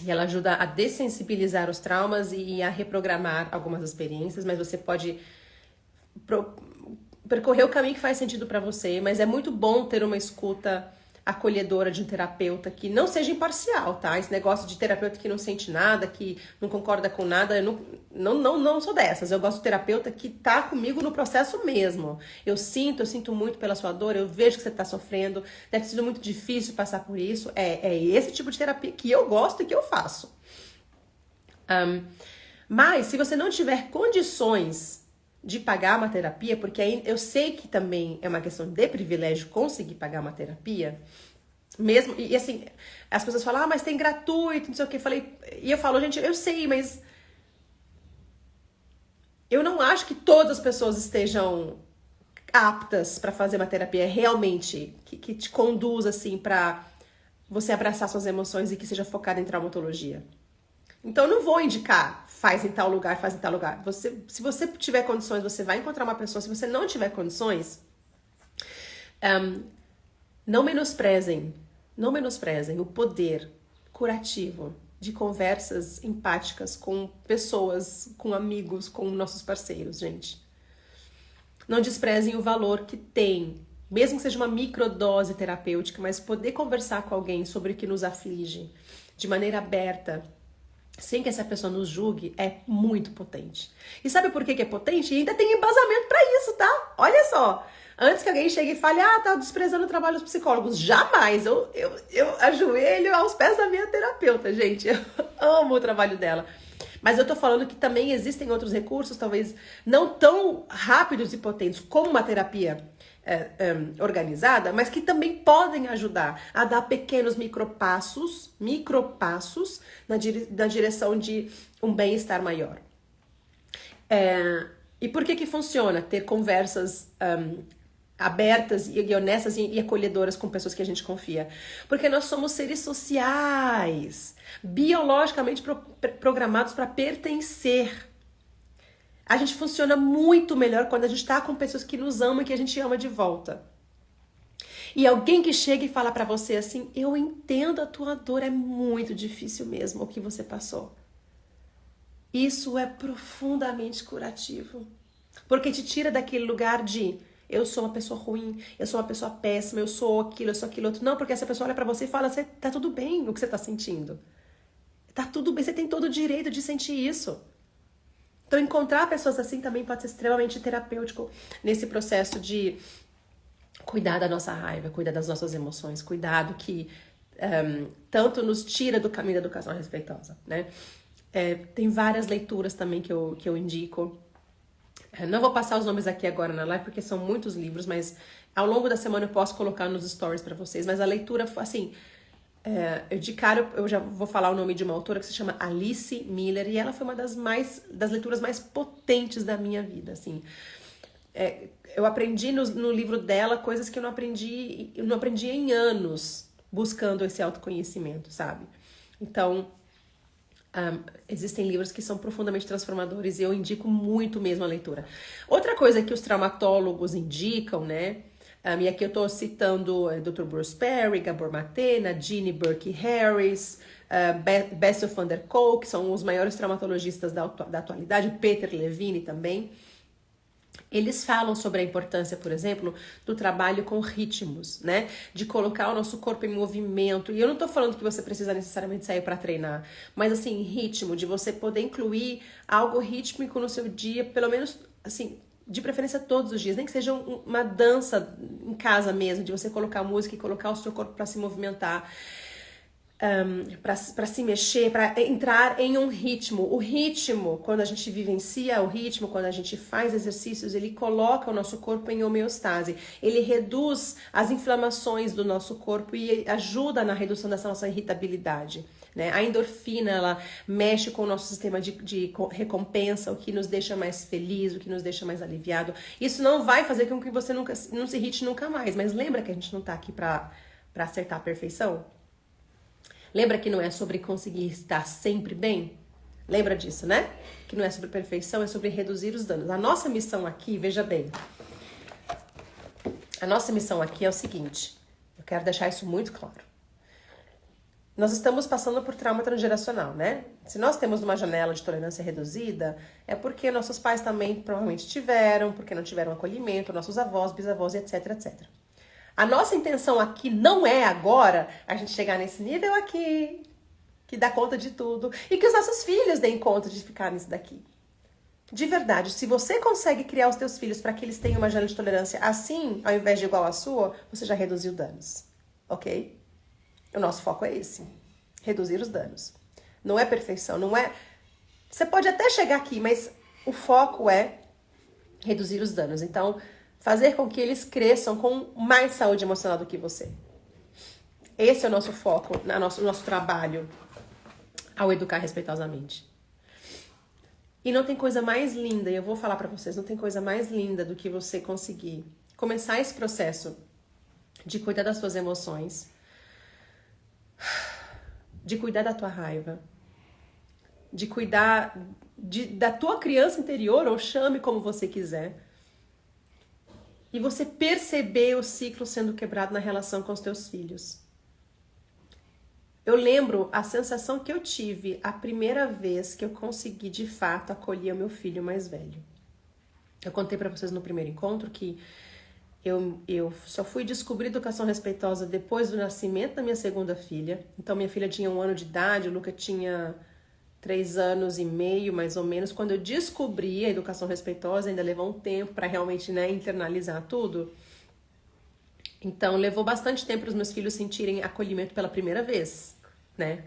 E ela ajuda a dessensibilizar os traumas e a reprogramar algumas experiências, mas você pode percorrer o caminho que faz sentido pra você, mas é muito bom ter uma escuta acolhedora de um terapeuta que não seja imparcial, tá? Esse negócio de terapeuta que não sente nada, que não concorda com nada, eu não sou dessas. Eu gosto de terapeuta que tá comigo no processo mesmo. Eu sinto muito pela sua dor, eu vejo que você tá sofrendo, deve ter sido muito difícil passar por isso. É esse tipo de terapia que eu gosto e que eu faço. Mas se você não tiver condições de pagar uma terapia, porque aí eu sei que também é uma questão de privilégio conseguir pagar uma terapia, mesmo, e assim, as pessoas falam, mas tem gratuito, não sei o que, eu falo, gente, eu sei, mas eu não acho que todas as pessoas estejam aptas pra fazer uma terapia realmente, que te conduz, assim, pra você abraçar suas emoções e que seja focada em traumatologia. Então, eu não vou indicar, faz em tal lugar, faz em tal lugar. Se você tiver condições, você vai encontrar uma pessoa. Se você não tiver condições, não menosprezem o poder curativo de conversas empáticas com pessoas, com amigos, com nossos parceiros, gente. Não desprezem o valor que tem, mesmo que seja uma microdose terapêutica, mas poder conversar com alguém sobre o que nos aflige de maneira aberta, sem que essa pessoa nos julgue, é muito potente. E sabe por que é potente? E ainda tem embasamento pra isso, tá? Olha só. Antes que alguém chegue e fale, tá desprezando o trabalho dos psicólogos. Jamais. Eu ajoelho aos pés da minha terapeuta, gente. Eu amo o trabalho dela. Mas eu tô falando que também existem outros recursos, talvez não tão rápidos e potentes como uma terapia organizada, mas que também podem ajudar a dar pequenos micropassos na direção de um bem-estar maior. E por que funciona ter conversas abertas e honestas e acolhedoras com pessoas que a gente confia? Porque nós somos seres sociais, biologicamente programados para pertencer. A gente funciona muito melhor quando a gente tá com pessoas que nos amam e que a gente ama de volta. E alguém que chega e fala pra você assim, eu entendo a tua dor, é muito difícil mesmo o que você passou. Isso é profundamente curativo. Porque te tira daquele lugar de eu sou uma pessoa ruim, eu sou uma pessoa péssima, eu sou aquilo outro. Não, porque essa pessoa olha pra você e fala, tá tudo bem o que você tá sentindo. Tá tudo bem, você tem todo o direito de sentir isso. Então, encontrar pessoas assim também pode ser extremamente terapêutico nesse processo de cuidar da nossa raiva, cuidar das nossas emoções, cuidado que tanto nos tira do caminho da educação respeitosa, né? Tem várias leituras também que eu indico. Não vou passar os nomes aqui agora na live, porque são muitos livros, mas ao longo da semana eu posso colocar nos stories pra vocês. Mas a leitura, assim... de cara, eu já vou falar o nome de uma autora que se chama Alice Miller, e ela foi uma das leituras mais potentes da minha vida, assim. Eu aprendi no livro dela coisas que eu não aprendi em anos buscando esse autoconhecimento, sabe? Então, existem livros que são profundamente transformadores e eu indico muito mesmo a leitura. Outra coisa que os traumatólogos indicam, né? E aqui eu estou citando Dr. Bruce Perry, Gabor Maté, Nadine Burke Harris, Bessel van der Kolk, que são os maiores traumatologistas da atualidade, Peter Levine também. Eles falam sobre a importância, por exemplo, do trabalho com ritmos, né? De colocar o nosso corpo em movimento. E eu não tô falando que você precisa necessariamente sair para treinar, mas assim, ritmo, de você poder incluir algo rítmico no seu dia, pelo menos, assim, de preferência todos os dias, nem que seja uma dança em casa mesmo, de você colocar música e colocar o seu corpo para se movimentar. Para se mexer, para entrar em um ritmo. O ritmo, quando a gente vivencia o ritmo, quando a gente faz exercícios, ele coloca o nosso corpo em homeostase. Ele reduz as inflamações do nosso corpo e ajuda na redução dessa nossa irritabilidade. Né? A endorfina, ela mexe com o nosso sistema de recompensa, o que nos deixa mais feliz, o que nos deixa mais aliviado. Isso não vai fazer com que você não se irrite nunca mais, mas lembra que a gente não tá aqui para acertar a perfeição? Lembra que não é sobre conseguir estar sempre bem? Lembra disso, né? Que não é sobre perfeição, é sobre reduzir os danos. A nossa missão aqui, veja bem, a nossa missão aqui é o seguinte, eu quero deixar isso muito claro. Nós estamos passando por trauma transgeracional, né? Se nós temos uma janela de tolerância reduzida, é porque nossos pais também provavelmente tiveram, porque não tiveram acolhimento, nossos avós, bisavós, etc, etc. A nossa intenção aqui não é agora a gente chegar nesse nível aqui, que dá conta de tudo, e que os nossos filhos deem conta de ficar nisso daqui. De verdade, se você consegue criar os teus filhos para que eles tenham uma janela de tolerância assim, ao invés de igual à sua, você já reduziu danos, ok? O nosso foco é esse, reduzir os danos. Não é perfeição, não é... Você pode até chegar aqui, mas o foco é reduzir os danos. Então, fazer com que eles cresçam com mais saúde emocional do que você. Esse é o nosso foco, o nosso trabalho ao educar respeitosamente. E não tem coisa mais linda, e eu vou falar pra vocês, não tem coisa mais linda do que você conseguir começar esse processo de cuidar das suas emoções, de cuidar da tua raiva, de cuidar da tua criança interior, ou chame como você quiser, e você perceber o ciclo sendo quebrado na relação com os teus filhos. Eu lembro a sensação que eu tive a primeira vez que eu consegui de fato acolher o meu filho mais velho. Eu contei pra vocês no primeiro encontro que eu só fui descobrir educação respeitosa depois do nascimento da minha segunda filha. Então minha filha tinha 1 ano de idade, o Luca tinha 3 anos e meio, mais ou menos. Quando eu descobri a educação respeitosa, ainda levou um tempo para realmente, né, internalizar tudo. Então levou bastante tempo para os meus filhos sentirem acolhimento pela primeira vez, né?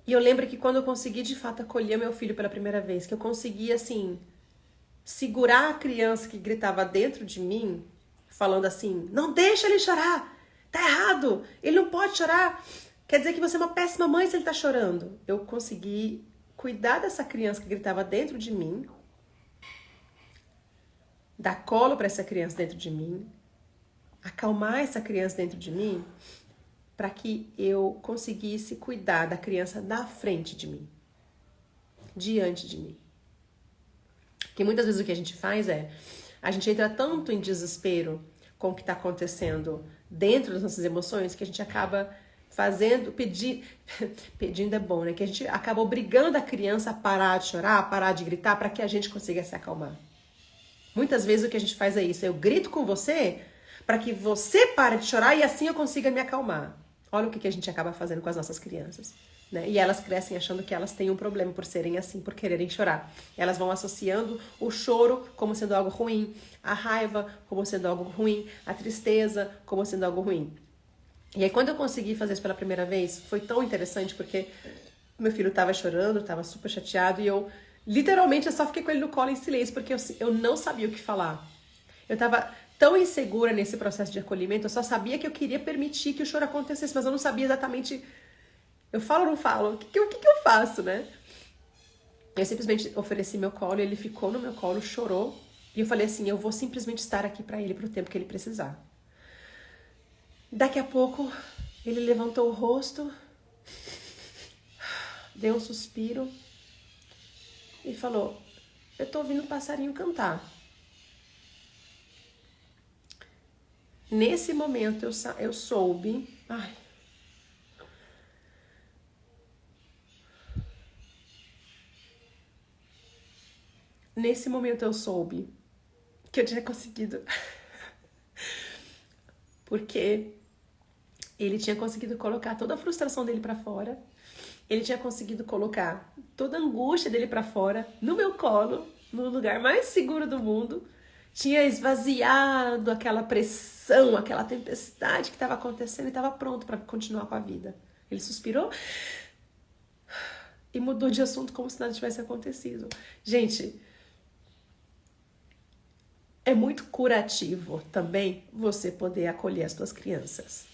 E eu lembro que quando eu consegui de fato acolher meu filho pela primeira vez, que eu consegui, assim, segurar a criança que gritava dentro de mim, falando assim, não deixa ele chorar, tá errado, ele não pode chorar, quer dizer que você é uma péssima mãe se ele tá chorando. Eu consegui cuidar dessa criança que gritava dentro de mim, dar colo para essa criança dentro de mim, acalmar essa criança dentro de mim, para que eu conseguisse cuidar da criança na frente de mim, diante de mim. Porque muitas vezes o que a gente faz é, a gente entra tanto em desespero com o que está acontecendo dentro das nossas emoções, que a gente acaba fazendo, pedindo é bom, né? Que a gente acaba obrigando a criança a parar de chorar, a parar de gritar, para que a gente consiga se acalmar. Muitas vezes o que a gente faz é isso, eu grito com você para que você pare de chorar e assim eu consiga me acalmar. Olha o que a gente acaba fazendo com as nossas crianças, né? E elas crescem achando que elas têm um problema por serem assim, por quererem chorar. Elas vão associando o choro como sendo algo ruim, a raiva como sendo algo ruim, a tristeza como sendo algo ruim. E aí quando eu consegui fazer isso pela primeira vez, foi tão interessante porque meu filho tava chorando, tava super chateado e eu literalmente eu só fiquei com ele no colo em silêncio porque eu não sabia o que falar. Eu tava tão insegura nesse processo de acolhimento, eu só sabia que eu queria permitir que o choro acontecesse, mas eu não sabia exatamente, eu falo ou não falo, o que eu faço, né? Eu simplesmente ofereci meu colo, ele ficou no meu colo, chorou, e eu falei assim, eu vou simplesmente estar aqui pra ele pro tempo que ele precisar. Daqui a pouco, ele levantou o rosto, deu um suspiro e falou, eu tô ouvindo um passarinho cantar. Nesse momento eu soube, nesse momento eu soube que eu tinha conseguido, porque ele tinha conseguido colocar toda a frustração dele pra fora, ele tinha conseguido colocar toda a angústia dele pra fora, no meu colo, no lugar mais seguro do mundo, tinha esvaziado aquela pressão, aquela tempestade que estava acontecendo e estava pronto para continuar com a vida. Ele suspirou e mudou de assunto como se nada tivesse acontecido. Gente, é muito curativo também você poder acolher as suas crianças.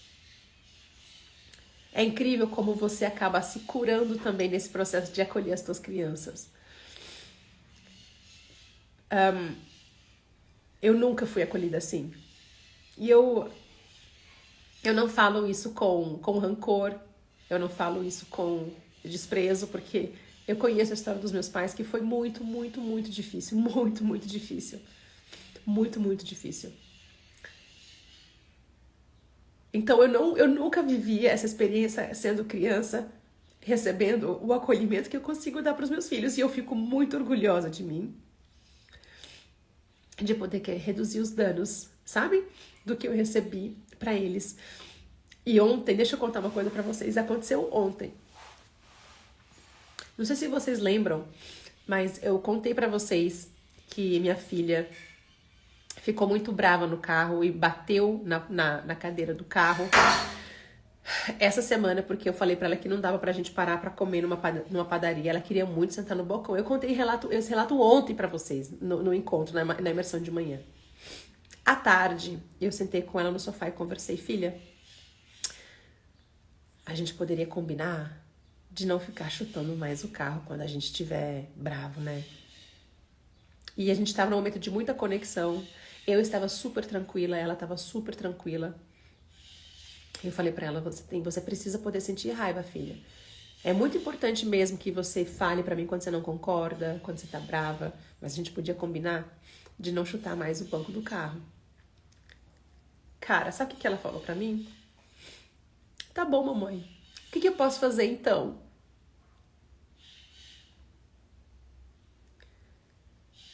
É incrível como você acaba se curando também nesse processo de acolher as suas crianças. Eu nunca fui acolhida assim. E eu Eu não falo isso com rancor, eu não falo isso com desprezo, porque eu conheço a história dos meus pais, que foi muito, muito, muito difícil. Muito, muito difícil. Muito, muito difícil. Então eu nunca vivi essa experiência sendo criança, recebendo o acolhimento que eu consigo dar para os meus filhos. E eu fico muito orgulhosa de mim, de poder reduzir os danos, sabe? Do que eu recebi para eles. E ontem, deixa eu contar uma coisa para vocês, aconteceu ontem. Não sei se vocês lembram, mas eu contei para vocês que minha filha ficou muito brava no carro e bateu na cadeira do carro essa semana, porque eu falei pra ela que não dava pra gente parar pra comer numa padaria. Ela queria muito sentar no balcão. Eu contei esse relato ontem pra vocês, no encontro, na imersão de manhã. À tarde, eu sentei com ela no sofá e conversei. Filha, a gente poderia combinar de não ficar chutando mais o carro quando a gente estiver bravo, né? E a gente estava num momento de muita conexão. Eu estava super tranquila, ela estava super tranquila. Eu falei pra ela, você precisa poder sentir raiva, filha. É muito importante mesmo que você fale pra mim quando você não concorda, quando você tá brava. Mas a gente podia combinar de não chutar mais o banco do carro. Cara, sabe o que ela falou pra mim? Tá bom, mamãe. O que eu posso fazer então?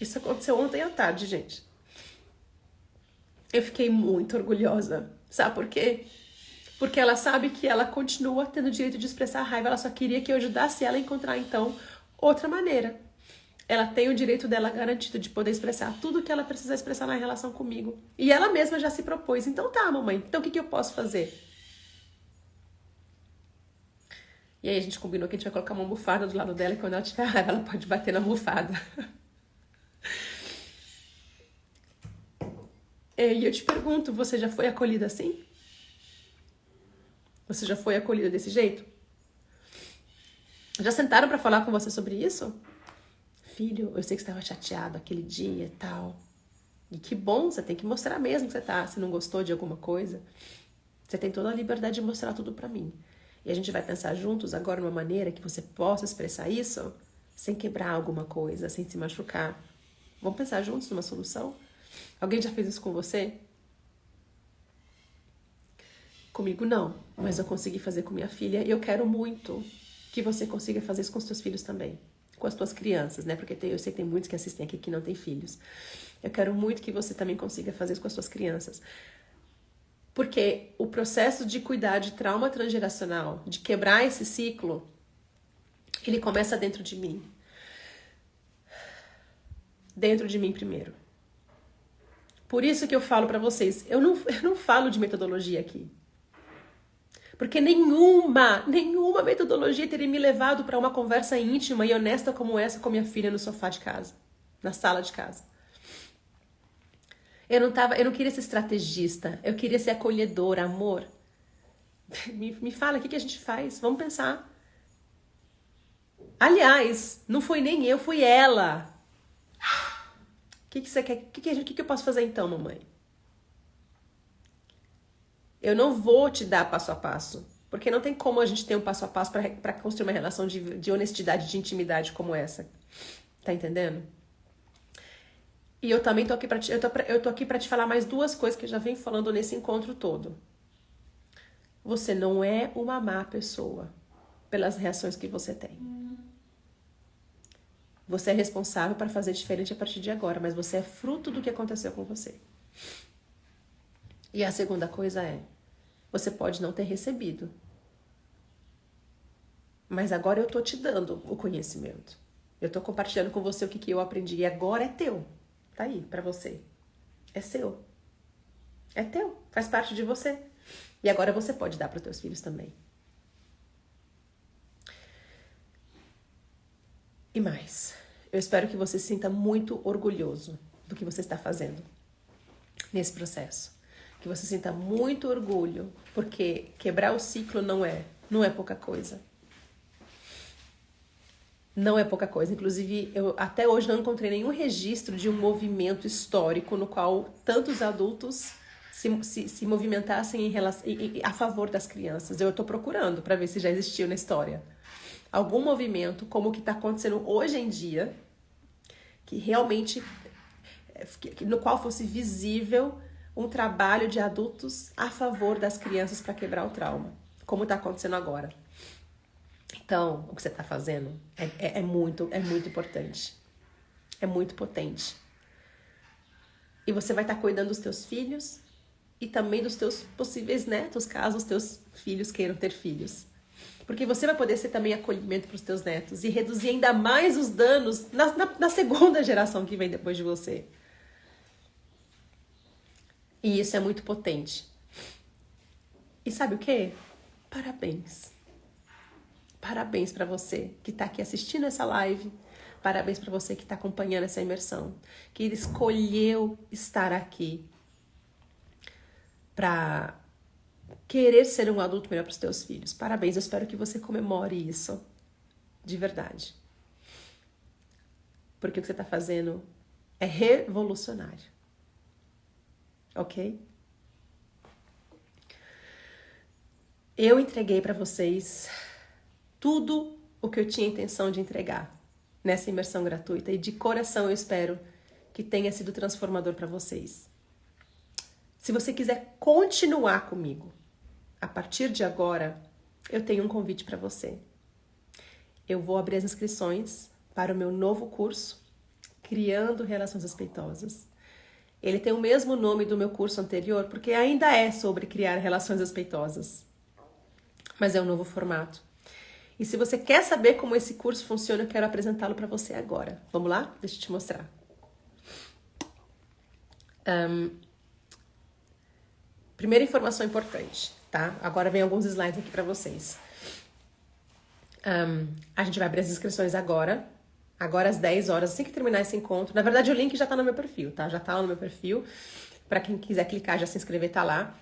Isso aconteceu ontem à tarde, gente. Eu fiquei muito orgulhosa. Sabe por quê? Porque ela sabe que ela continua tendo o direito de expressar raiva. Ela só queria que eu ajudasse ela a encontrar, então, outra maneira. Ela tem o direito dela garantido de poder expressar tudo que ela precisa expressar na relação comigo. E ela mesma já se propôs. Então tá, mamãe. Então o que eu posso fazer? E aí a gente combinou que a gente vai colocar uma almofada do lado dela e quando ela tiver raiva, ela pode bater na almofada. E eu te pergunto, você já foi acolhida assim? Você já foi acolhida desse jeito? Já sentaram pra falar com você sobre isso? Filho, eu sei que você estava chateado aquele dia e tal. E que bom, você tem que mostrar mesmo que você tá. Se não gostou de alguma coisa, você tem toda a liberdade de mostrar tudo pra mim. E a gente vai pensar juntos agora numa maneira que você possa expressar isso sem quebrar alguma coisa, sem se machucar. Vamos pensar juntos numa solução? Alguém já fez isso com você? Comigo não, mas eu consegui fazer com minha filha e eu quero muito que você consiga fazer isso com os seus filhos também. Com as tuas crianças, né? Porque eu sei que tem muitos que assistem aqui que não têm filhos. Eu quero muito que você também consiga fazer isso com as suas crianças. Porque o processo de cuidar de trauma transgeracional, de quebrar esse ciclo, ele começa dentro de mim. Dentro de mim primeiro. Por isso que eu falo pra vocês, eu não falo de metodologia aqui. Porque nenhuma metodologia teria me levado para uma conversa íntima e honesta como essa com minha filha no sofá de casa, na sala de casa. Eu não queria ser estrategista, eu queria ser acolhedora, amor. Me fala, o que a gente faz? Vamos pensar. Aliás, não foi nem eu, foi ela. O que você quer? O que eu posso fazer então, mamãe? Eu não vou te dar passo a passo. Porque não tem como a gente ter um passo a passo para construir uma relação de honestidade, de intimidade como essa. Tá entendendo? E eu também tô aqui eu tô aqui pra te falar mais duas coisas que eu já venho falando nesse encontro todo. Você não é uma má pessoa pelas reações que você tem. Você é responsável para fazer diferente a partir de agora, mas você é fruto do que aconteceu com você. E a segunda coisa é, você pode não ter recebido. Mas agora eu tô te dando o conhecimento. Eu tô compartilhando com você o que eu aprendi e agora é teu. Tá aí, pra você. É seu. É teu. Faz parte de você. E agora você pode dar para os teus filhos também. E mais, eu espero que você se sinta muito orgulhoso do que você está fazendo nesse processo. Que você sinta muito orgulho, porque quebrar o ciclo não é pouca coisa. Não é pouca coisa. Inclusive, eu até hoje não encontrei nenhum registro de um movimento histórico no qual tantos adultos se movimentassem a favor das crianças. Eu estou procurando para ver se já existiu na história algum movimento como o que está acontecendo hoje em dia, que realmente, no qual fosse visível um trabalho de adultos a favor das crianças para quebrar o trauma, como está acontecendo agora. Então, o que você está fazendo é muito importante. É muito potente. E você vai estar cuidando dos teus filhos e também dos teus possíveis netos, caso os teus filhos queiram ter filhos. Porque você vai poder ser também acolhimento para os teus netos e reduzir ainda mais os danos na segunda geração que vem depois de você. E isso é muito potente. E sabe o quê? Parabéns. Parabéns para você que está aqui assistindo essa live. Parabéns para você que está acompanhando essa imersão. Que escolheu estar aqui para querer ser um adulto melhor para os teus filhos. Parabéns, eu espero que você comemore isso. De verdade. Porque o que você está fazendo é revolucionário. Ok? Eu entreguei para vocês tudo o que eu tinha intenção de entregar nessa imersão gratuita e de coração eu espero que tenha sido transformador para vocês. Se você quiser continuar comigo, a partir de agora, eu tenho um convite para você. Eu vou abrir as inscrições para o meu novo curso, Criando Relações Respeitosas. Ele tem o mesmo nome do meu curso anterior, porque ainda é sobre criar relações respeitosas. Mas é um novo formato. E se você quer saber como esse curso funciona, eu quero apresentá-lo para você agora. Vamos lá? Deixa eu te mostrar. Primeira informação importante, tá? Agora vem alguns slides aqui para vocês. A gente vai abrir as inscrições agora às 10 horas, assim que terminar esse encontro. Na verdade, o link já tá no meu perfil, tá? Já tá lá no meu perfil. Para quem quiser clicar, já se inscrever, tá lá.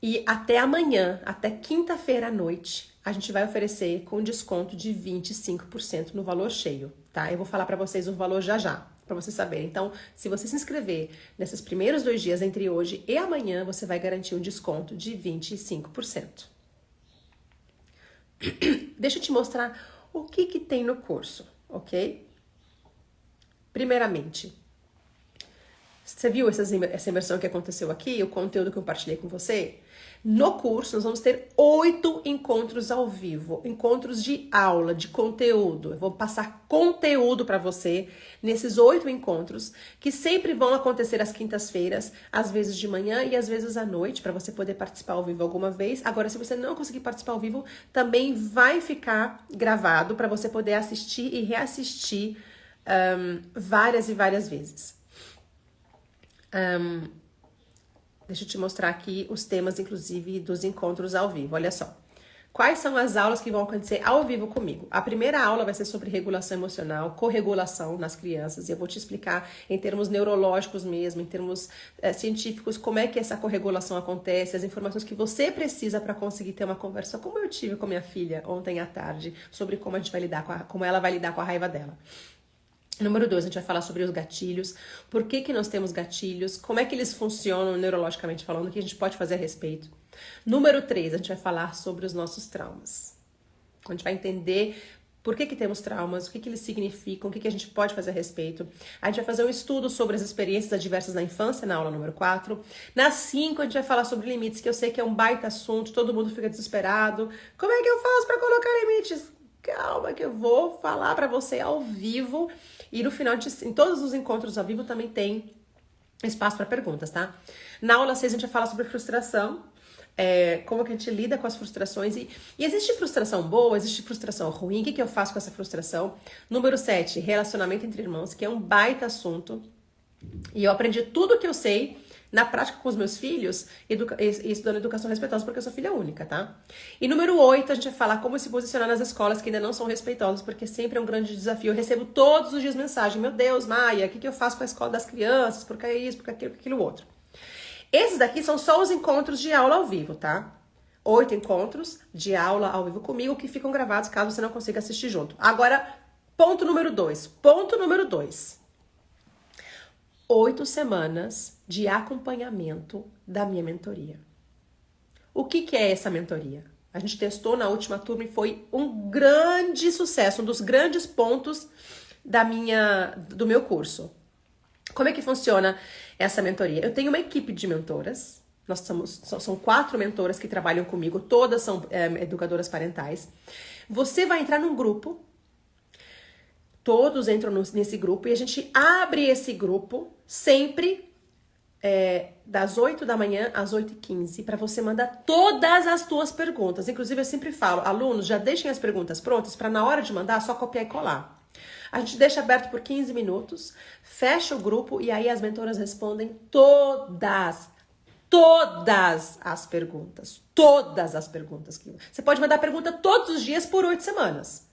E até amanhã, até quinta-feira à noite, a gente vai oferecer com desconto de 25% no valor cheio, tá? Eu vou falar para vocês o valor já, para vocês saberem. Então, se você se inscrever nesses primeiros 2 dias, entre hoje e amanhã, você vai garantir um desconto de 25%. Deixa eu te mostrar o que tem no curso, ok? Primeiramente, você viu essa imersão que aconteceu aqui, o conteúdo que eu compartilhei com você? No curso, nós vamos ter 8 encontros ao vivo, encontros de aula, de conteúdo. Eu vou passar conteúdo para você nesses 8 encontros, que sempre vão acontecer às quintas-feiras, às vezes de manhã e às vezes à noite, para você poder participar ao vivo alguma vez. Agora, se você não conseguir participar ao vivo, também vai ficar gravado para você poder assistir e reassistir várias e várias vezes. Deixa eu te mostrar aqui os temas, inclusive, dos encontros ao vivo. Olha só. Quais são as aulas que vão acontecer ao vivo comigo? A primeira aula vai ser sobre regulação emocional, corregulação nas crianças. E eu vou te explicar em termos neurológicos mesmo, em termos científicos, como é que essa corregulação acontece, as informações que você precisa para conseguir ter uma conversa, como eu tive com minha filha ontem à tarde, sobre como a gente vai lidar como ela vai lidar com a raiva dela. Número 2, a gente vai falar sobre os gatilhos, por que nós temos gatilhos, como é que eles funcionam neurologicamente falando, o que a gente pode fazer a respeito. Número 3, a gente vai falar sobre os nossos traumas. A gente vai entender por que temos traumas, o que eles significam, o que a gente pode fazer a respeito. A gente vai fazer um estudo sobre as experiências adversas na infância, na aula número 4. Na 5, a gente vai falar sobre limites, que eu sei que é um baita assunto, todo mundo fica desesperado. Como é que eu faço para colocar limites? Calma que eu vou falar para você ao vivo. E no final, em todos os encontros ao vivo também tem espaço para perguntas, tá? Na aula 6 a gente vai falar sobre frustração, como que a gente lida com as frustrações. E existe frustração boa, existe frustração ruim, o que eu faço com essa frustração? Número 7, relacionamento entre irmãos, que é um baita assunto. E eu aprendi tudo o que eu sei na prática com os meus filhos, estudando educação respeitosa, porque eu sou filha única, tá? E número 8, a gente vai falar como se posicionar nas escolas que ainda não são respeitosas, porque sempre é um grande desafio. Eu recebo todos os dias mensagem: meu Deus, Maia, o que eu faço com a escola das crianças? Porque é isso, porque aquilo, aquilo outro. Esses daqui são só os encontros de aula ao vivo, tá? 8 encontros de aula ao vivo comigo que ficam gravados caso você não consiga assistir junto. Agora, ponto número 2. 8 semanas de acompanhamento da minha mentoria. O que é essa mentoria? A gente testou na última turma e foi um grande sucesso, um dos grandes pontos do meu curso. Como é que funciona essa mentoria? Eu tenho uma equipe de mentoras, são 4 mentoras que trabalham comigo, todas são educadoras parentais. Você vai entrar num grupo, todos entram nesse grupo e a gente abre esse grupo sempre das 8 da manhã às 8h15 para você mandar todas as tuas perguntas. Inclusive eu sempre falo, alunos, já deixem as perguntas prontas para na hora de mandar só copiar e colar. A gente deixa aberto por 15 minutos, fecha o grupo e aí as mentoras respondem todas as perguntas. Todas as perguntas. Você pode mandar pergunta todos os dias por 8 semanas.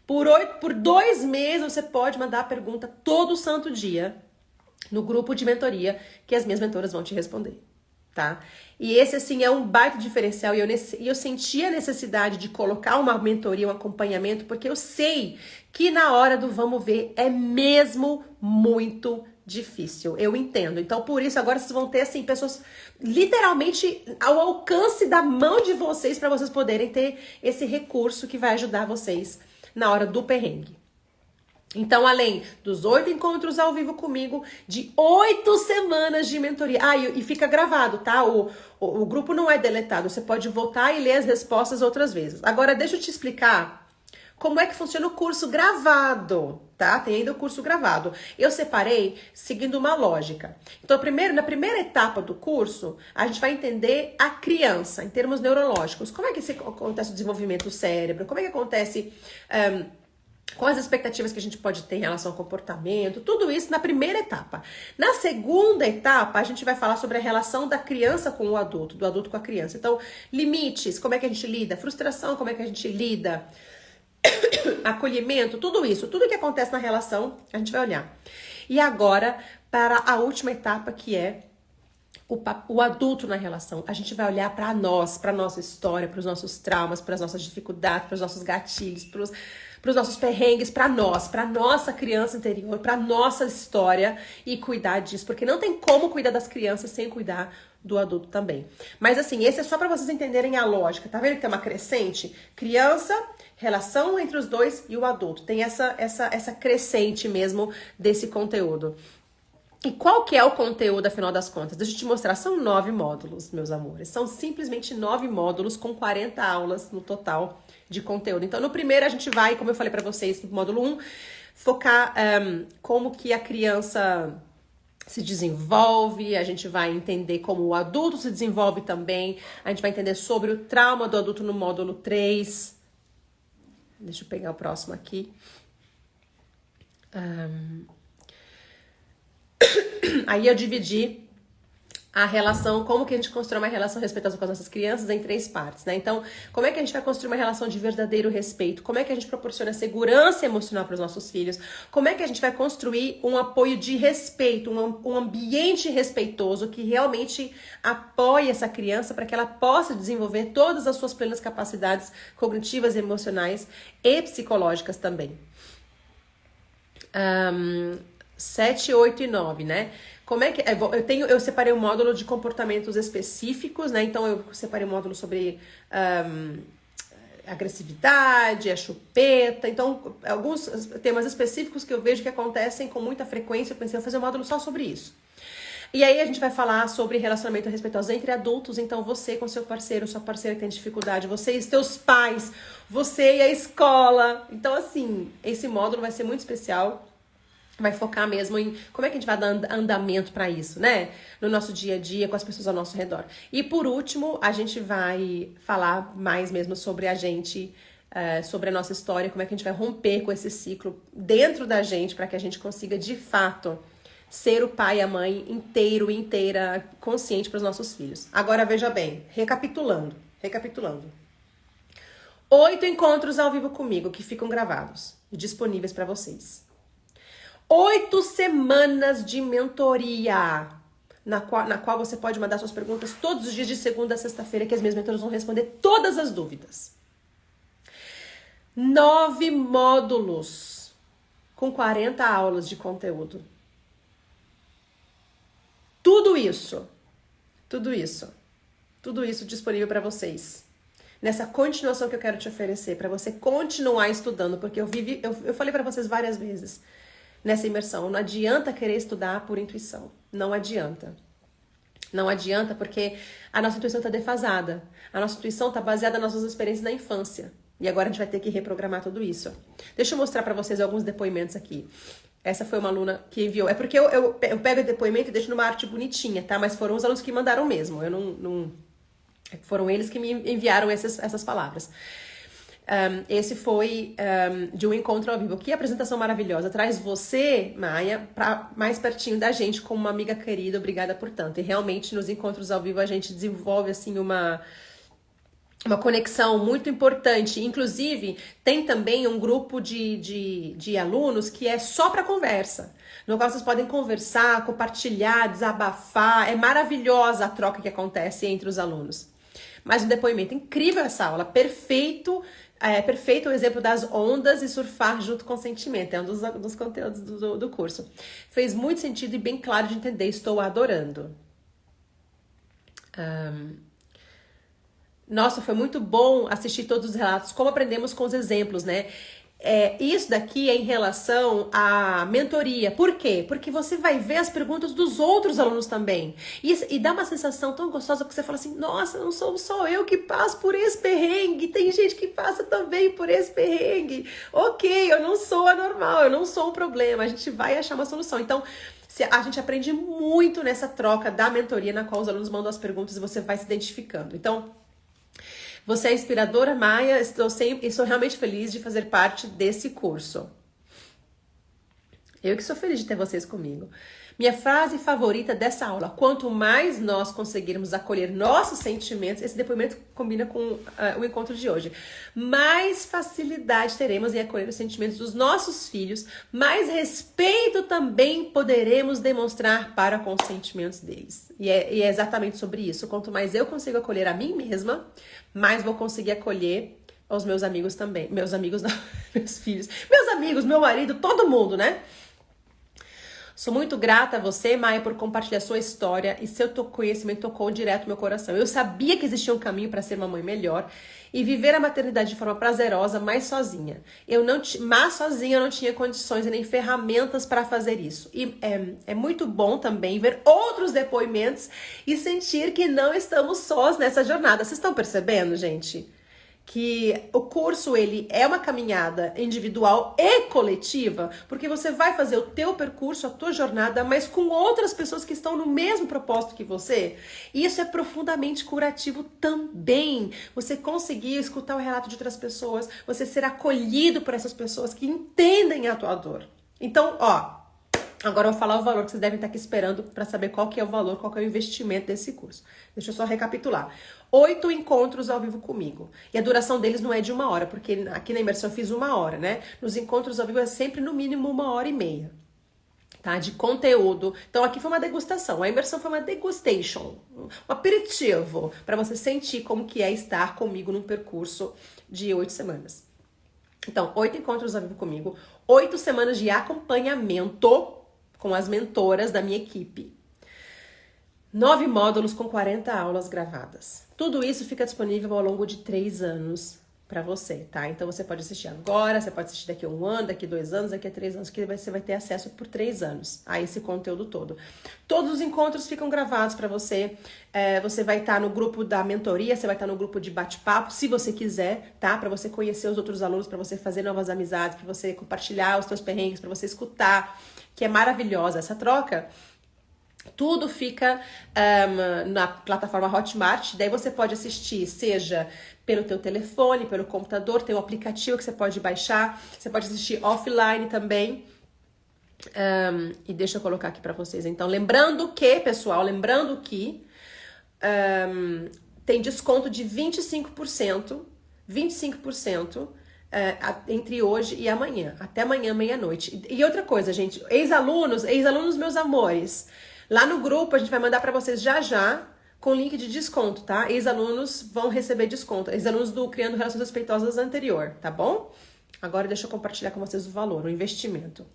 Por 2 meses você pode mandar a pergunta todo santo dia no grupo de mentoria que as minhas mentoras vão te responder, tá? E esse, assim, é um baita diferencial e eu senti a necessidade de colocar uma mentoria, um acompanhamento, porque eu sei que na hora do vamos ver é mesmo muito difícil, eu entendo. Então, por isso, agora vocês vão ter, assim, pessoas literalmente ao alcance da mão de vocês para vocês poderem ter esse recurso que vai ajudar vocês na hora do perrengue. Então, além dos 8 encontros ao vivo comigo, de 8 semanas de mentoria. E fica gravado, tá? O grupo não é deletado. Você pode voltar e ler as respostas outras vezes. Agora, deixa eu te explicar como é que funciona o curso gravado, tá? Tem ainda o curso gravado. Eu separei seguindo uma lógica. Então, na primeira etapa do curso, a gente vai entender a criança, em termos neurológicos. Como é que acontece o desenvolvimento do cérebro? Como é que acontece... quais as expectativas que a gente pode ter em relação ao comportamento, tudo isso na primeira etapa. Na segunda etapa, a gente vai falar sobre a relação da criança com o adulto, do adulto com a criança. Então, limites, como é que a gente lida, frustração, como é que a gente lida, acolhimento, tudo isso, tudo que acontece na relação, a gente vai olhar. E agora, para a última etapa, que é o adulto na relação. A gente vai olhar para nós, para nossa história, para os nossos traumas, para as nossas dificuldades, para os nossos gatilhos, para os nossos perrengues, para nossa criança interior, para nossa história e cuidar disso, porque não tem como cuidar das crianças sem cuidar do adulto também. Mas assim, esse é só para vocês entenderem a lógica. Tá vendo que tem uma crescente? Criança, relação entre os dois e o adulto. Tem essa crescente mesmo desse conteúdo. E qual que é o conteúdo, afinal das contas? Deixa eu te mostrar, são 9 módulos, meus amores. São simplesmente 9 módulos com 40 aulas no total de conteúdo. Então, no primeiro a gente vai, como eu falei pra vocês, no módulo 1, focar como que a criança se desenvolve, a gente vai entender como o adulto se desenvolve também, a gente vai entender sobre o trauma do adulto no módulo 3. Deixa eu pegar o próximo aqui. Aí eu dividi a relação, como que a gente constrói uma relação respeitosa com as nossas crianças em 3 partes, né? Então, como é que a gente vai construir uma relação de verdadeiro respeito? Como é que a gente proporciona segurança emocional para os nossos filhos? Como é que a gente vai construir um apoio de respeito, um ambiente respeitoso que realmente apoie essa criança para que ela possa desenvolver todas as suas plenas capacidades cognitivas, emocionais e psicológicas também. 7, 8 e 9, né? Como é que... Eu separei um módulo de comportamentos específicos, né? Então, eu separei um módulo sobre agressividade, a chupeta. Então, alguns temas específicos que eu vejo que acontecem com muita frequência. Eu pensei, vou fazer um módulo só sobre isso. E aí, a gente vai falar sobre relacionamento respeitoso entre adultos. Então, você com seu parceiro, sua parceira que tem dificuldade, você e seus pais, você e a escola. Então, assim, esse módulo vai ser muito especial. Vai focar mesmo em como é que a gente vai dar andamento para isso, né? No nosso dia a dia, com as pessoas ao nosso redor. E por último, a gente vai falar mais mesmo sobre a gente, sobre a nossa história, como é que a gente vai romper com esse ciclo dentro da gente para que a gente consiga, de fato, ser o pai e a mãe inteiro e inteira consciente para os nossos filhos. Agora, veja bem, recapitulando. 8 encontros ao vivo comigo que ficam gravados e disponíveis para vocês. 8 semanas de mentoria, na qual você pode mandar suas perguntas todos os dias de segunda a sexta-feira, que as minhas mentoras vão responder todas as dúvidas. 9 módulos com 40 aulas de conteúdo. tudo isso disponível para vocês. Nessa continuação que eu quero te oferecer, para você continuar estudando, porque eu falei para vocês várias vezes nessa imersão, não adianta querer estudar por intuição, não adianta. Não adianta porque a nossa intuição está defasada, a nossa intuição está baseada nas nossas experiências da infância, e agora a gente vai ter que reprogramar tudo isso. Deixa eu mostrar para vocês alguns depoimentos aqui. Essa foi uma aluna que enviou, é porque eu pego o depoimento e deixo numa arte bonitinha, tá? Mas foram os alunos que mandaram mesmo, eu não foram eles que me enviaram essas palavras. Esse foi de um encontro ao vivo. Que apresentação maravilhosa. Traz você, Maia, pra mais pertinho da gente como uma amiga querida. Obrigada por tanto. E realmente nos encontros ao vivo a gente desenvolve assim uma conexão muito importante. Inclusive, tem também um grupo de alunos que é só para conversa. No qual vocês podem conversar, compartilhar, desabafar. É maravilhosa a troca que acontece entre os alunos. Mais um depoimento. Incrível essa aula. Perfeito o exemplo das ondas e surfar junto com o sentimento. É um dos conteúdos do curso. Fez muito sentido e bem claro de entender. Estou adorando. Nossa, foi muito bom assistir todos os relatos. Como aprendemos com os exemplos, né? Isso daqui é em relação à mentoria. Por quê? Porque você vai ver as perguntas dos outros alunos também. E dá uma sensação tão gostosa que você fala assim, nossa, não sou só eu que passo por esse perrengue. Tem gente que passa também por esse perrengue. Ok, eu não sou anormal, eu não sou um problema. A gente vai achar uma solução. Então, a gente aprende muito nessa troca da mentoria, na qual os alunos mandam as perguntas e você vai se identificando. Então, você é inspiradora, Maia. Estou realmente feliz de fazer parte desse curso. Eu que sou feliz de ter vocês comigo. Minha frase favorita dessa aula: quanto mais nós conseguirmos acolher nossos sentimentos, esse depoimento combina com o encontro de hoje, mais facilidade teremos em acolher os sentimentos dos nossos filhos, mais respeito também poderemos demonstrar para com os sentimentos deles. E é exatamente sobre isso. Quanto mais eu consigo acolher a mim mesma, mais vou conseguir acolher os meus amigos também. Meus amigos não, meus filhos, meus amigos, meu marido, todo mundo, né? Sou muito grata a você, Maia, por compartilhar sua história e seu conhecimento tocou direto no meu coração. Eu sabia que existia um caminho para ser uma mãe melhor e viver a maternidade de forma prazerosa, mas sozinha. Mas sozinha eu não tinha condições e nem ferramentas para fazer isso. E é muito bom também ver outros depoimentos e sentir que não estamos sós nessa jornada. Vocês estão percebendo, gente? Que o curso, ele é uma caminhada individual e coletiva, porque você vai fazer o teu percurso, a tua jornada, mas com outras pessoas que estão no mesmo propósito que você. E isso é profundamente curativo também. Você conseguir escutar o relato de outras pessoas, você ser acolhido por essas pessoas que entendem a tua dor. Então, agora eu vou falar o valor que vocês devem estar aqui esperando para saber qual que é o valor, qual que é o investimento desse curso. Deixa eu só recapitular. 8 encontros ao vivo comigo. E a duração deles não é de 1 hora, porque aqui na imersão eu fiz 1 hora, né? Nos encontros ao vivo é sempre no mínimo 1h30, tá? De conteúdo. Então aqui foi uma degustação. A imersão foi uma degustation, um aperitivo, para você sentir como que é estar comigo num percurso de 8 semanas. Então, 8 encontros ao vivo comigo, 8 semanas de acompanhamento com as mentoras da minha equipe. 9 módulos com 40 aulas gravadas. Tudo isso fica disponível ao longo de 3 anos para você, tá? Então você pode assistir agora, você pode assistir daqui a 1 ano, daqui a 2 anos, daqui a 3 anos, que você vai ter acesso por 3 anos a esse conteúdo todo. Todos os encontros ficam gravados para você. Você vai estar no grupo da mentoria, você vai estar no grupo de bate-papo, se você quiser, tá? Para você conhecer os outros alunos, para você fazer novas amizades, para você compartilhar os seus perrengues, para você escutar, que é maravilhosa essa troca. Tudo fica na plataforma Hotmart, daí você pode assistir, seja pelo teu telefone, pelo computador, tem um aplicativo que você pode baixar, você pode assistir offline também. E deixa eu colocar aqui para vocês. Então, lembrando que, pessoal, tem desconto de 25%, entre hoje e amanhã, até amanhã, meia-noite. E outra coisa, gente, ex-alunos, meus amores, lá no grupo a gente vai mandar para vocês já com link de desconto, tá? Ex-alunos vão receber desconto. Ex-alunos do Criando Relações Respeitosas anterior, tá bom? Agora deixa eu compartilhar com vocês o valor, o investimento.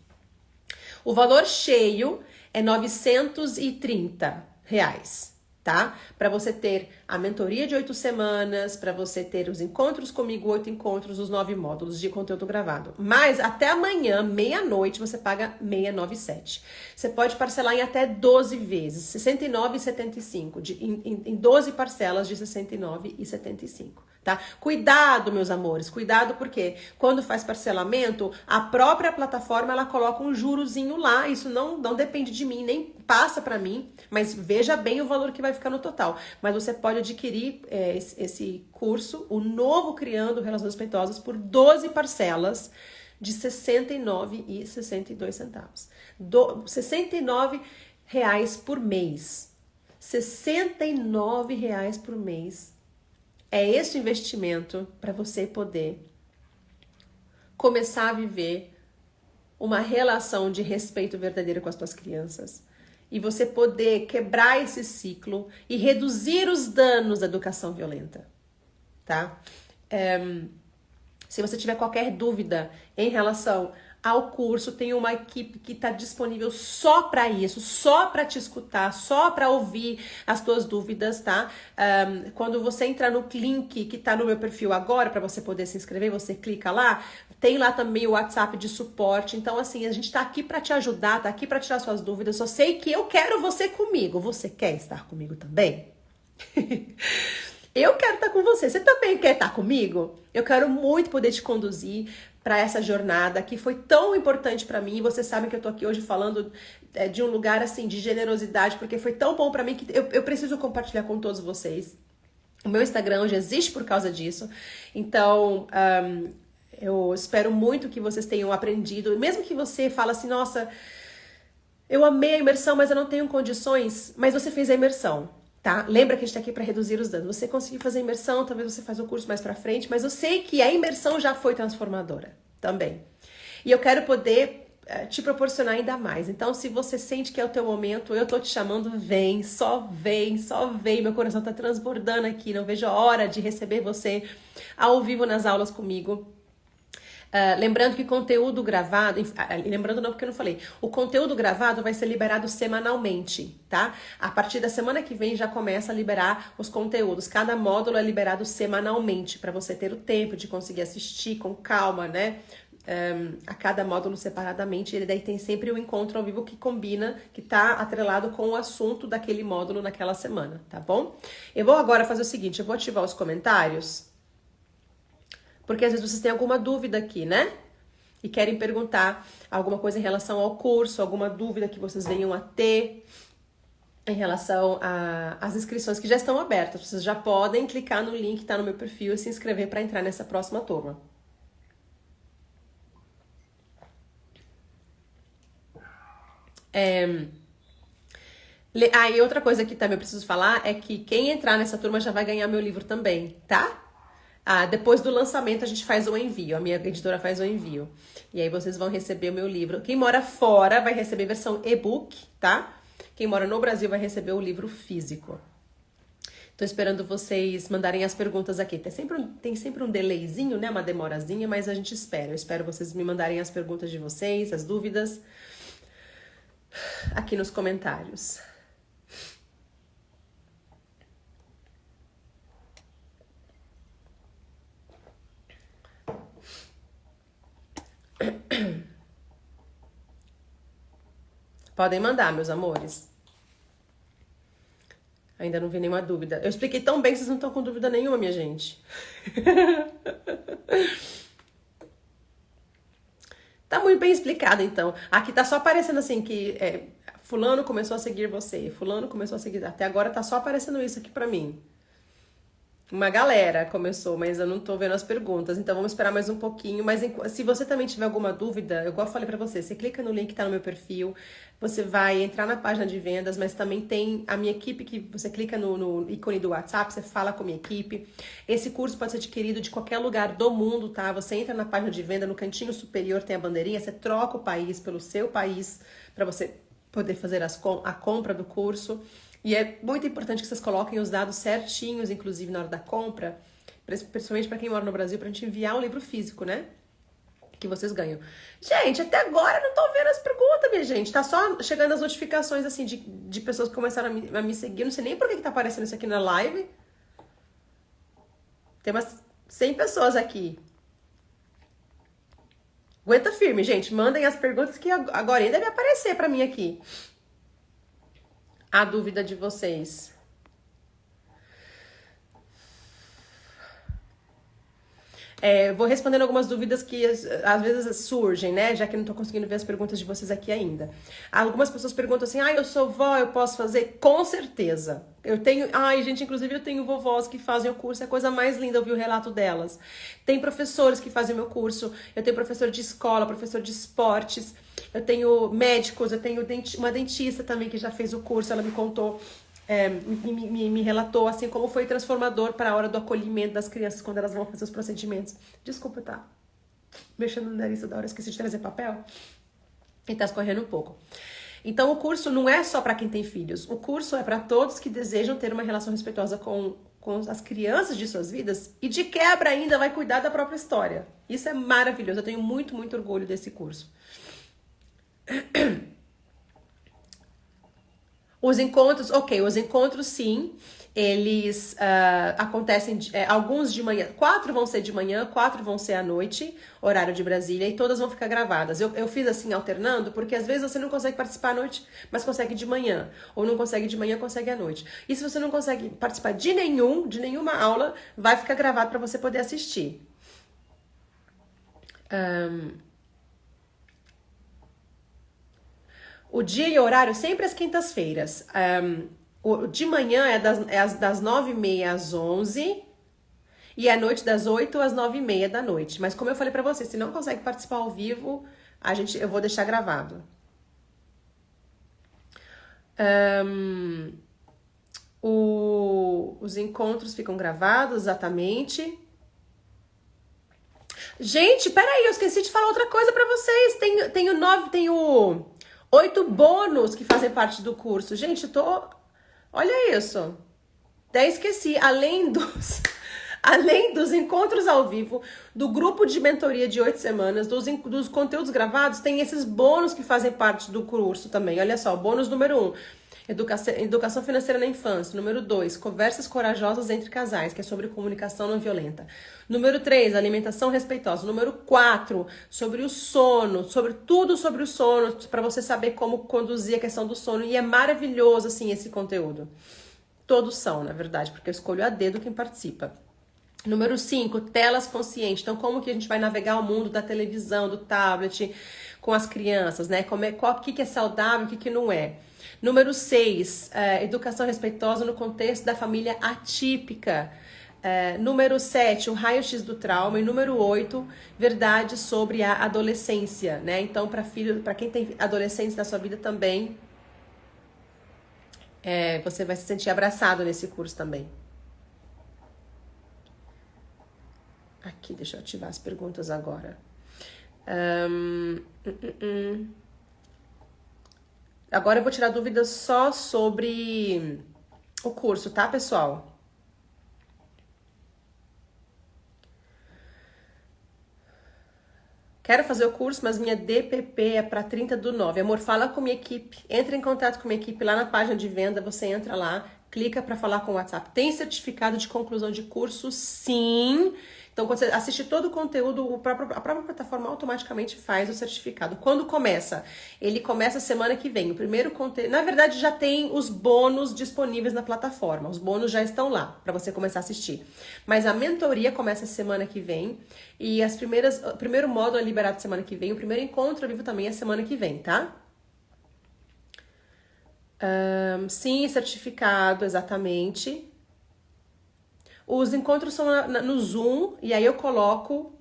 O valor cheio é R$ 930, tá? Para você ter a mentoria de 8 semanas, para você ter os encontros comigo, 8 encontros, os 9 módulos de conteúdo gravado. Mas até amanhã, meia-noite, você paga 697. Você pode parcelar em até 12 vezes, R$ 69,75, em 12 parcelas de R$ 69,75. Tá? Cuidado, meus amores, cuidado porque quando faz parcelamento, a própria plataforma ela coloca um jurozinho lá, isso não depende de mim, nem passa para mim, mas veja bem o valor que vai ficar no total. Mas você pode adquirir esse curso, o novo Criando Relações Respeitosas, por 12 parcelas de R$ 69,62. R$ 69 por mês. R$ 69 por mês. É esse o investimento para você poder começar a viver uma relação de respeito verdadeiro com as suas crianças. E você poder quebrar esse ciclo e reduzir os danos da educação violenta, tá? Se você tiver qualquer dúvida em relação ao curso, tem uma equipe que está disponível só para isso, só para te escutar, só para ouvir as tuas dúvidas, tá? Quando você entrar no link que está no meu perfil agora, para você poder se inscrever, você clica lá, tem lá também o WhatsApp de suporte. Então, assim, a gente está aqui para te ajudar, tá aqui para tirar suas dúvidas. Só sei que eu quero você comigo. Você quer estar comigo também? Eu quero estar com você. Você também quer estar comigo? Eu quero muito poder te conduzir para essa jornada que foi tão importante para mim. Vocês sabem que eu tô aqui hoje falando de um lugar assim de generosidade, porque foi tão bom para mim que eu preciso compartilhar com todos vocês. O meu Instagram hoje existe por causa disso. Então, eu espero muito que vocês tenham aprendido. Mesmo que você fale assim, nossa, eu amei a imersão, mas eu não tenho condições. Mas você fez a imersão. Tá? Lembra que a gente tá aqui para reduzir os danos. Você conseguiu fazer a imersão, talvez você faça o curso mais para frente, mas eu sei que a imersão já foi transformadora também. E eu quero poder te proporcionar ainda mais. Então, se você sente que é o teu momento, eu tô te chamando, vem, só vem, só vem. Meu coração tá transbordando aqui, não vejo a hora de receber você ao vivo nas aulas comigo. Lembrando que conteúdo gravado, lembrando não porque eu não falei, o conteúdo gravado vai ser liberado semanalmente, tá? A partir da semana que vem já começa a liberar os conteúdos, cada módulo é liberado semanalmente, para você ter o tempo de conseguir assistir com calma, né? A cada módulo separadamente, e daí tem sempre o encontro ao vivo que combina, que tá atrelado com o assunto daquele módulo naquela semana, tá bom? Eu vou agora fazer o seguinte, eu vou ativar os comentários, porque às vezes vocês têm alguma dúvida aqui, né? E querem perguntar alguma coisa em relação ao curso, alguma dúvida que vocês venham a ter em relação às inscrições que já estão abertas. Vocês já podem clicar no link que está no meu perfil e se inscrever para entrar nessa próxima turma. E outra coisa que também eu preciso falar é que quem entrar nessa turma já vai ganhar meu livro também, tá? Depois do lançamento a gente faz o envio, a minha editora faz o envio. E aí vocês vão receber o meu livro. Quem mora fora vai receber versão e-book, tá? Quem mora no Brasil vai receber o livro físico. Tô esperando vocês mandarem as perguntas aqui. Tem sempre um delayzinho, né? Uma demorazinha, mas a gente espera. Eu espero vocês me mandarem as perguntas de vocês, as dúvidas, aqui nos comentários. Podem mandar, meus amores. Ainda não vi nenhuma dúvida. Eu expliquei tão bem que vocês não estão com dúvida nenhuma, minha gente. Tá muito bem explicado, então. Aqui tá só aparecendo assim que fulano começou a seguir você, fulano começou a seguir. Até agora tá só aparecendo isso aqui pra mim. Uma galera começou, mas eu não tô vendo as perguntas, então vamos esperar mais um pouquinho. Mas se você também tiver alguma dúvida, igual eu falei pra você clica no link que tá no meu perfil, você vai entrar na página de vendas, mas também tem a minha equipe, que você clica no ícone do WhatsApp, você fala com a minha equipe. Esse curso pode ser adquirido de qualquer lugar do mundo, tá? Você entra na página de venda, no cantinho superior tem a bandeirinha, você troca o país pelo seu país, pra você poder fazer a compra do curso. E é muito importante que vocês coloquem os dados certinhos, inclusive na hora da compra, principalmente para quem mora no Brasil, para a gente enviar o livro físico, né? que vocês ganham. Gente, até agora eu não tô vendo as perguntas, minha gente. Tá só chegando as notificações, assim, de pessoas que começaram a me seguir. Não sei nem por que tá aparecendo isso aqui na live. Tem umas 100 pessoas aqui. Aguenta firme, gente. Mandem as perguntas que agora ainda deve aparecer pra mim aqui. A dúvida de vocês. Vou respondendo algumas dúvidas que às vezes surgem, né? Já que eu não tô conseguindo ver as perguntas de vocês aqui ainda. Algumas pessoas perguntam assim: eu sou vó, eu posso fazer? Com certeza. Eu tenho. Gente, inclusive eu tenho vovós que fazem o curso, é a coisa mais linda ouvir o relato delas. Tem professores que fazem o meu curso, eu tenho professor de escola, professor de esportes, eu tenho médicos, eu tenho uma dentista também que já fez o curso, ela me contou. Me relatou assim como foi transformador para a hora do acolhimento das crianças quando elas vão fazer os procedimentos. Desculpa, tá mexendo no nariz da hora, esqueci de trazer papel e tá escorrendo um pouco. Então o curso não é só para quem tem filhos, o curso é para todos que desejam ter uma relação respeitosa com as crianças de suas vidas e de quebra ainda vai cuidar da própria história. Isso é maravilhoso, eu tenho muito, muito orgulho desse curso. Os encontros sim, eles acontecem, alguns de manhã, 4 vão ser de manhã, 4 vão ser à noite, horário de Brasília, e todas vão ficar gravadas. Eu fiz assim, alternando, porque às vezes você não consegue participar à noite, mas consegue de manhã, ou não consegue de manhã, consegue à noite. E se você não consegue participar de nenhuma aula, vai ficar gravado para você poder assistir. O dia e o horário sempre às quintas-feiras. De manhã é das 9h30 às 11h e à noite das 8 às 9h30 da noite. Mas como eu falei pra você, se não consegue participar ao vivo, eu vou deixar gravado. Os encontros ficam gravados, exatamente. Gente, peraí, eu esqueci de falar outra coisa pra vocês. Tenho 8 bônus que fazem parte do curso. Gente, olha isso. Até esqueci. Além dos encontros ao vivo, do grupo de mentoria de 8 semanas, dos conteúdos gravados, tem esses bônus que fazem parte do curso também. Olha só, bônus número 1. Educação financeira na infância. Número 2, conversas corajosas entre casais, que é sobre comunicação não violenta. Número 3, alimentação respeitosa. Número 4, sobre o sono, tudo sobre o sono, para você saber como conduzir a questão do sono. E é maravilhoso, assim, esse conteúdo. Todos são, na verdade, porque eu escolho a dedo quem participa. Número 5, telas conscientes. Então, como que a gente vai navegar o mundo da televisão, do tablet, com as crianças, né? O que é saudável, o que não é. Número 6, educação respeitosa no contexto da família atípica. Número 7, o raio-x do trauma. E número 8, verdade sobre a adolescência, né? Então, para quem tem adolescentes na sua vida também, você vai se sentir abraçado nesse curso também. Aqui, deixa eu ativar as perguntas agora. Agora eu vou tirar dúvidas só sobre o curso, tá, pessoal? Quero fazer o curso, mas minha DPP é para 30/9. Amor, fala com minha equipe. Entra em contato com minha equipe lá na página de venda. Você entra lá, clica para falar com o WhatsApp. Tem certificado de conclusão de curso? Sim. Então, quando você assiste todo o conteúdo, a própria plataforma automaticamente faz o certificado. Quando começa? Ele começa semana que vem. O primeiro conteúdo... Na verdade, já tem os bônus disponíveis na plataforma. Os bônus já estão lá para você começar a assistir. Mas a mentoria começa semana que vem. E o primeiro módulo é liberado semana que vem. O primeiro encontro ao vivo também é semana que vem, tá? Sim, certificado, exatamente. Os encontros são no Zoom, e aí eu coloco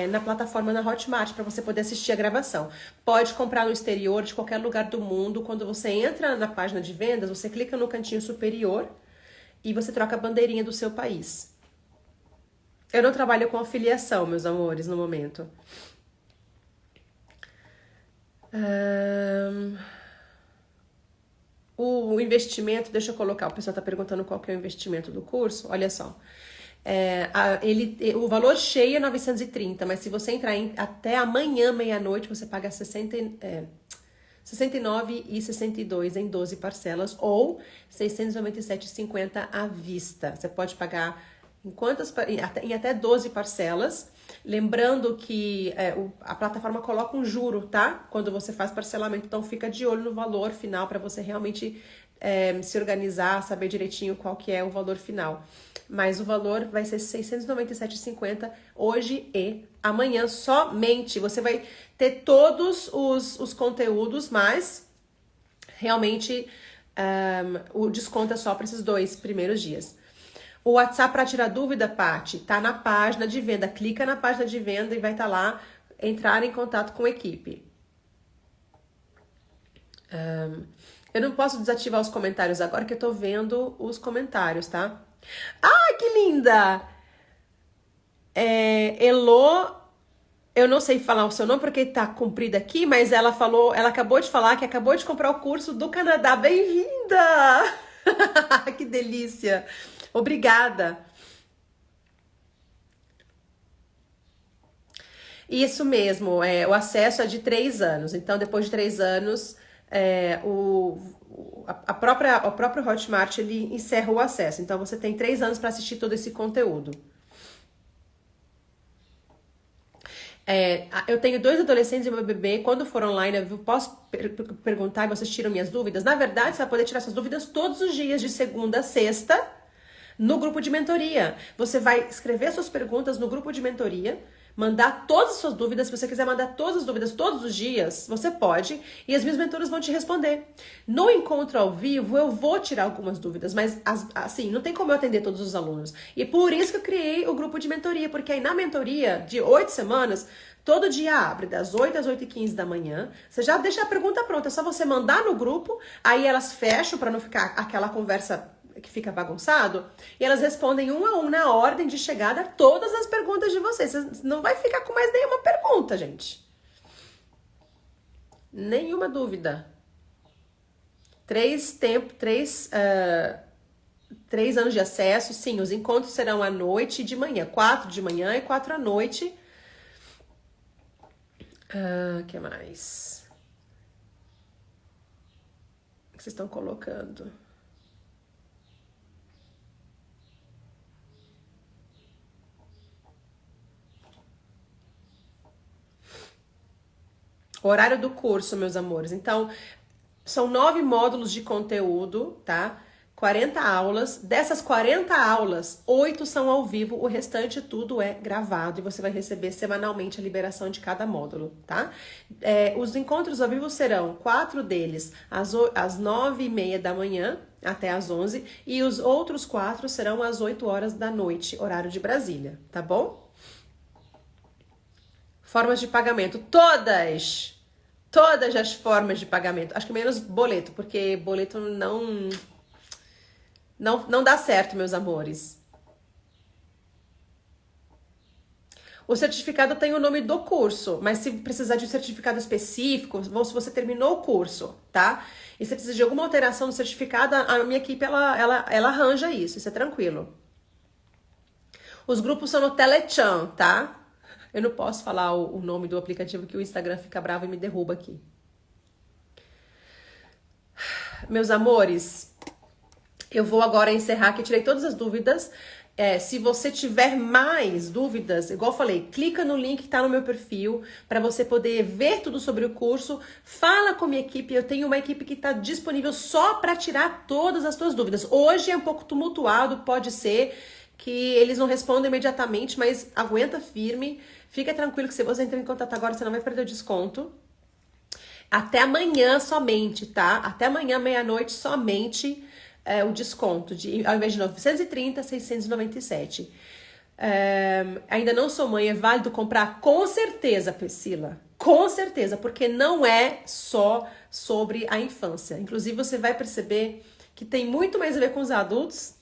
na plataforma na Hotmart para você poder assistir a gravação. Pode comprar no exterior, de qualquer lugar do mundo. Quando você entra na página de vendas, você clica no cantinho superior e você troca a bandeirinha do seu país. Eu não trabalho com afiliação, meus amores, no momento. O investimento, deixa eu colocar, o pessoal está perguntando qual que é o investimento do curso. Olha só, O valor cheio é 930, mas se você entrar até amanhã, meia-noite, você paga 69,62 em 12 parcelas ou 697,50 à vista. Você pode pagar em até 12 parcelas. Lembrando que a plataforma coloca um juro, tá? Quando você faz parcelamento, então fica de olho no valor final para você realmente se organizar, saber direitinho qual que é o valor final. Mas o valor vai ser 697,50 hoje e amanhã somente. Você vai ter todos os conteúdos, mas realmente o desconto é só para esses 2 primeiros dias. O WhatsApp para tirar dúvida, Paty, tá na página de venda. Clica na página de venda e vai estar lá, entrar em contato com a equipe. Eu não posso desativar os comentários agora que eu tô vendo os comentários, tá? Ai, que linda! Elô, eu não sei falar o seu nome porque tá comprido aqui, mas ela acabou de falar que acabou de comprar o curso do Canadá. Bem-vinda! Que delícia! Obrigada! Isso mesmo, o acesso é de 3 anos. Então, depois de 3 anos, o próprio Hotmart ele encerra o acesso. Então, você tem 3 anos para assistir todo esse conteúdo. Eu tenho 2 adolescentes e meu bebê. Quando for online, eu posso perguntar e vocês tiram minhas dúvidas? Na verdade, você vai poder tirar suas dúvidas todos os dias, de segunda a sexta, no grupo de mentoria. Você vai escrever suas perguntas no grupo de mentoria, mandar todas as suas dúvidas. Se você quiser mandar todas as dúvidas todos os dias, você pode, e as minhas mentoras vão te responder. No encontro ao vivo, eu vou tirar algumas dúvidas, mas assim, não tem como eu atender todos os alunos. E por isso que eu criei o grupo de mentoria, porque aí na mentoria de 8 semanas, todo dia abre das 8 às 8h15 da manhã. Você já deixa a pergunta pronta, é só você mandar no grupo, aí elas fecham para não ficar aquela conversa que fica bagunçado, e elas respondem um a um na ordem de chegada todas as perguntas de vocês. Você não vai ficar com mais nenhuma pergunta, gente. Nenhuma dúvida. 3 anos de acesso. Sim, os encontros serão à noite e de manhã. 4 de manhã e 4 à noite. Que mais? O que vocês estão colocando? Horário do curso, meus amores. Então, são 9 módulos de conteúdo, tá? 40 aulas. Dessas 40 aulas, 8 são ao vivo, o restante tudo é gravado e você vai receber semanalmente a liberação de cada módulo, tá? Os encontros ao vivo serão 4 deles às 9h30 da manhã até às 11 e os outros 4 serão às 8 horas da noite, horário de Brasília, tá bom? Formas de pagamento, todas as formas de pagamento, acho que menos boleto, porque boleto não dá certo, meus amores. O certificado tem o nome do curso, mas se precisar de um certificado específico, ou se você terminou o curso, tá? E se precisa de alguma alteração no certificado, a minha equipe, ela arranja isso é tranquilo. Os grupos são no Telechan, tá? Eu não posso falar o nome do aplicativo que o Instagram fica bravo e me derruba aqui. Meus amores, eu vou agora encerrar aqui, tirei todas as dúvidas. Se você tiver mais dúvidas, igual eu falei, clica no link que tá no meu perfil para você poder ver tudo sobre o curso. Fala com a minha equipe, eu tenho uma equipe que está disponível só para tirar todas as suas dúvidas. Hoje é um pouco tumultuado, pode ser que eles não respondam imediatamente, mas aguenta firme. Fica tranquilo que se você entrar em contato agora, você não vai perder o desconto. Até amanhã somente, tá? Até amanhã, meia-noite, somente o desconto. Ao invés de 930, 697. Ainda não sou mãe, é válido comprar? Com certeza, Priscila. Com certeza, porque não é só sobre a infância. Inclusive, você vai perceber que tem muito mais a ver com os adultos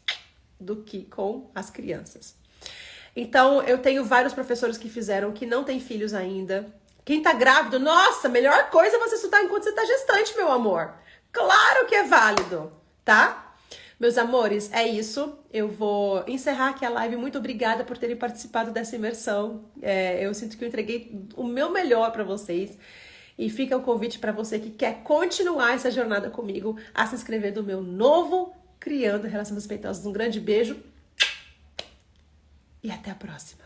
do que com as crianças. Então, eu tenho vários professores que fizeram, que não têm filhos ainda. Quem tá grávido, nossa, melhor coisa é você estudar enquanto você tá gestante, meu amor. Claro que é válido, tá? Meus amores, é isso. Eu vou encerrar aqui a live. Muito obrigada por terem participado dessa imersão. Eu sinto que eu entreguei o meu melhor para vocês. E fica o convite para você que quer continuar essa jornada comigo a se inscrever no meu novo Criando Relações Respeitosas. Um grande beijo e até a próxima.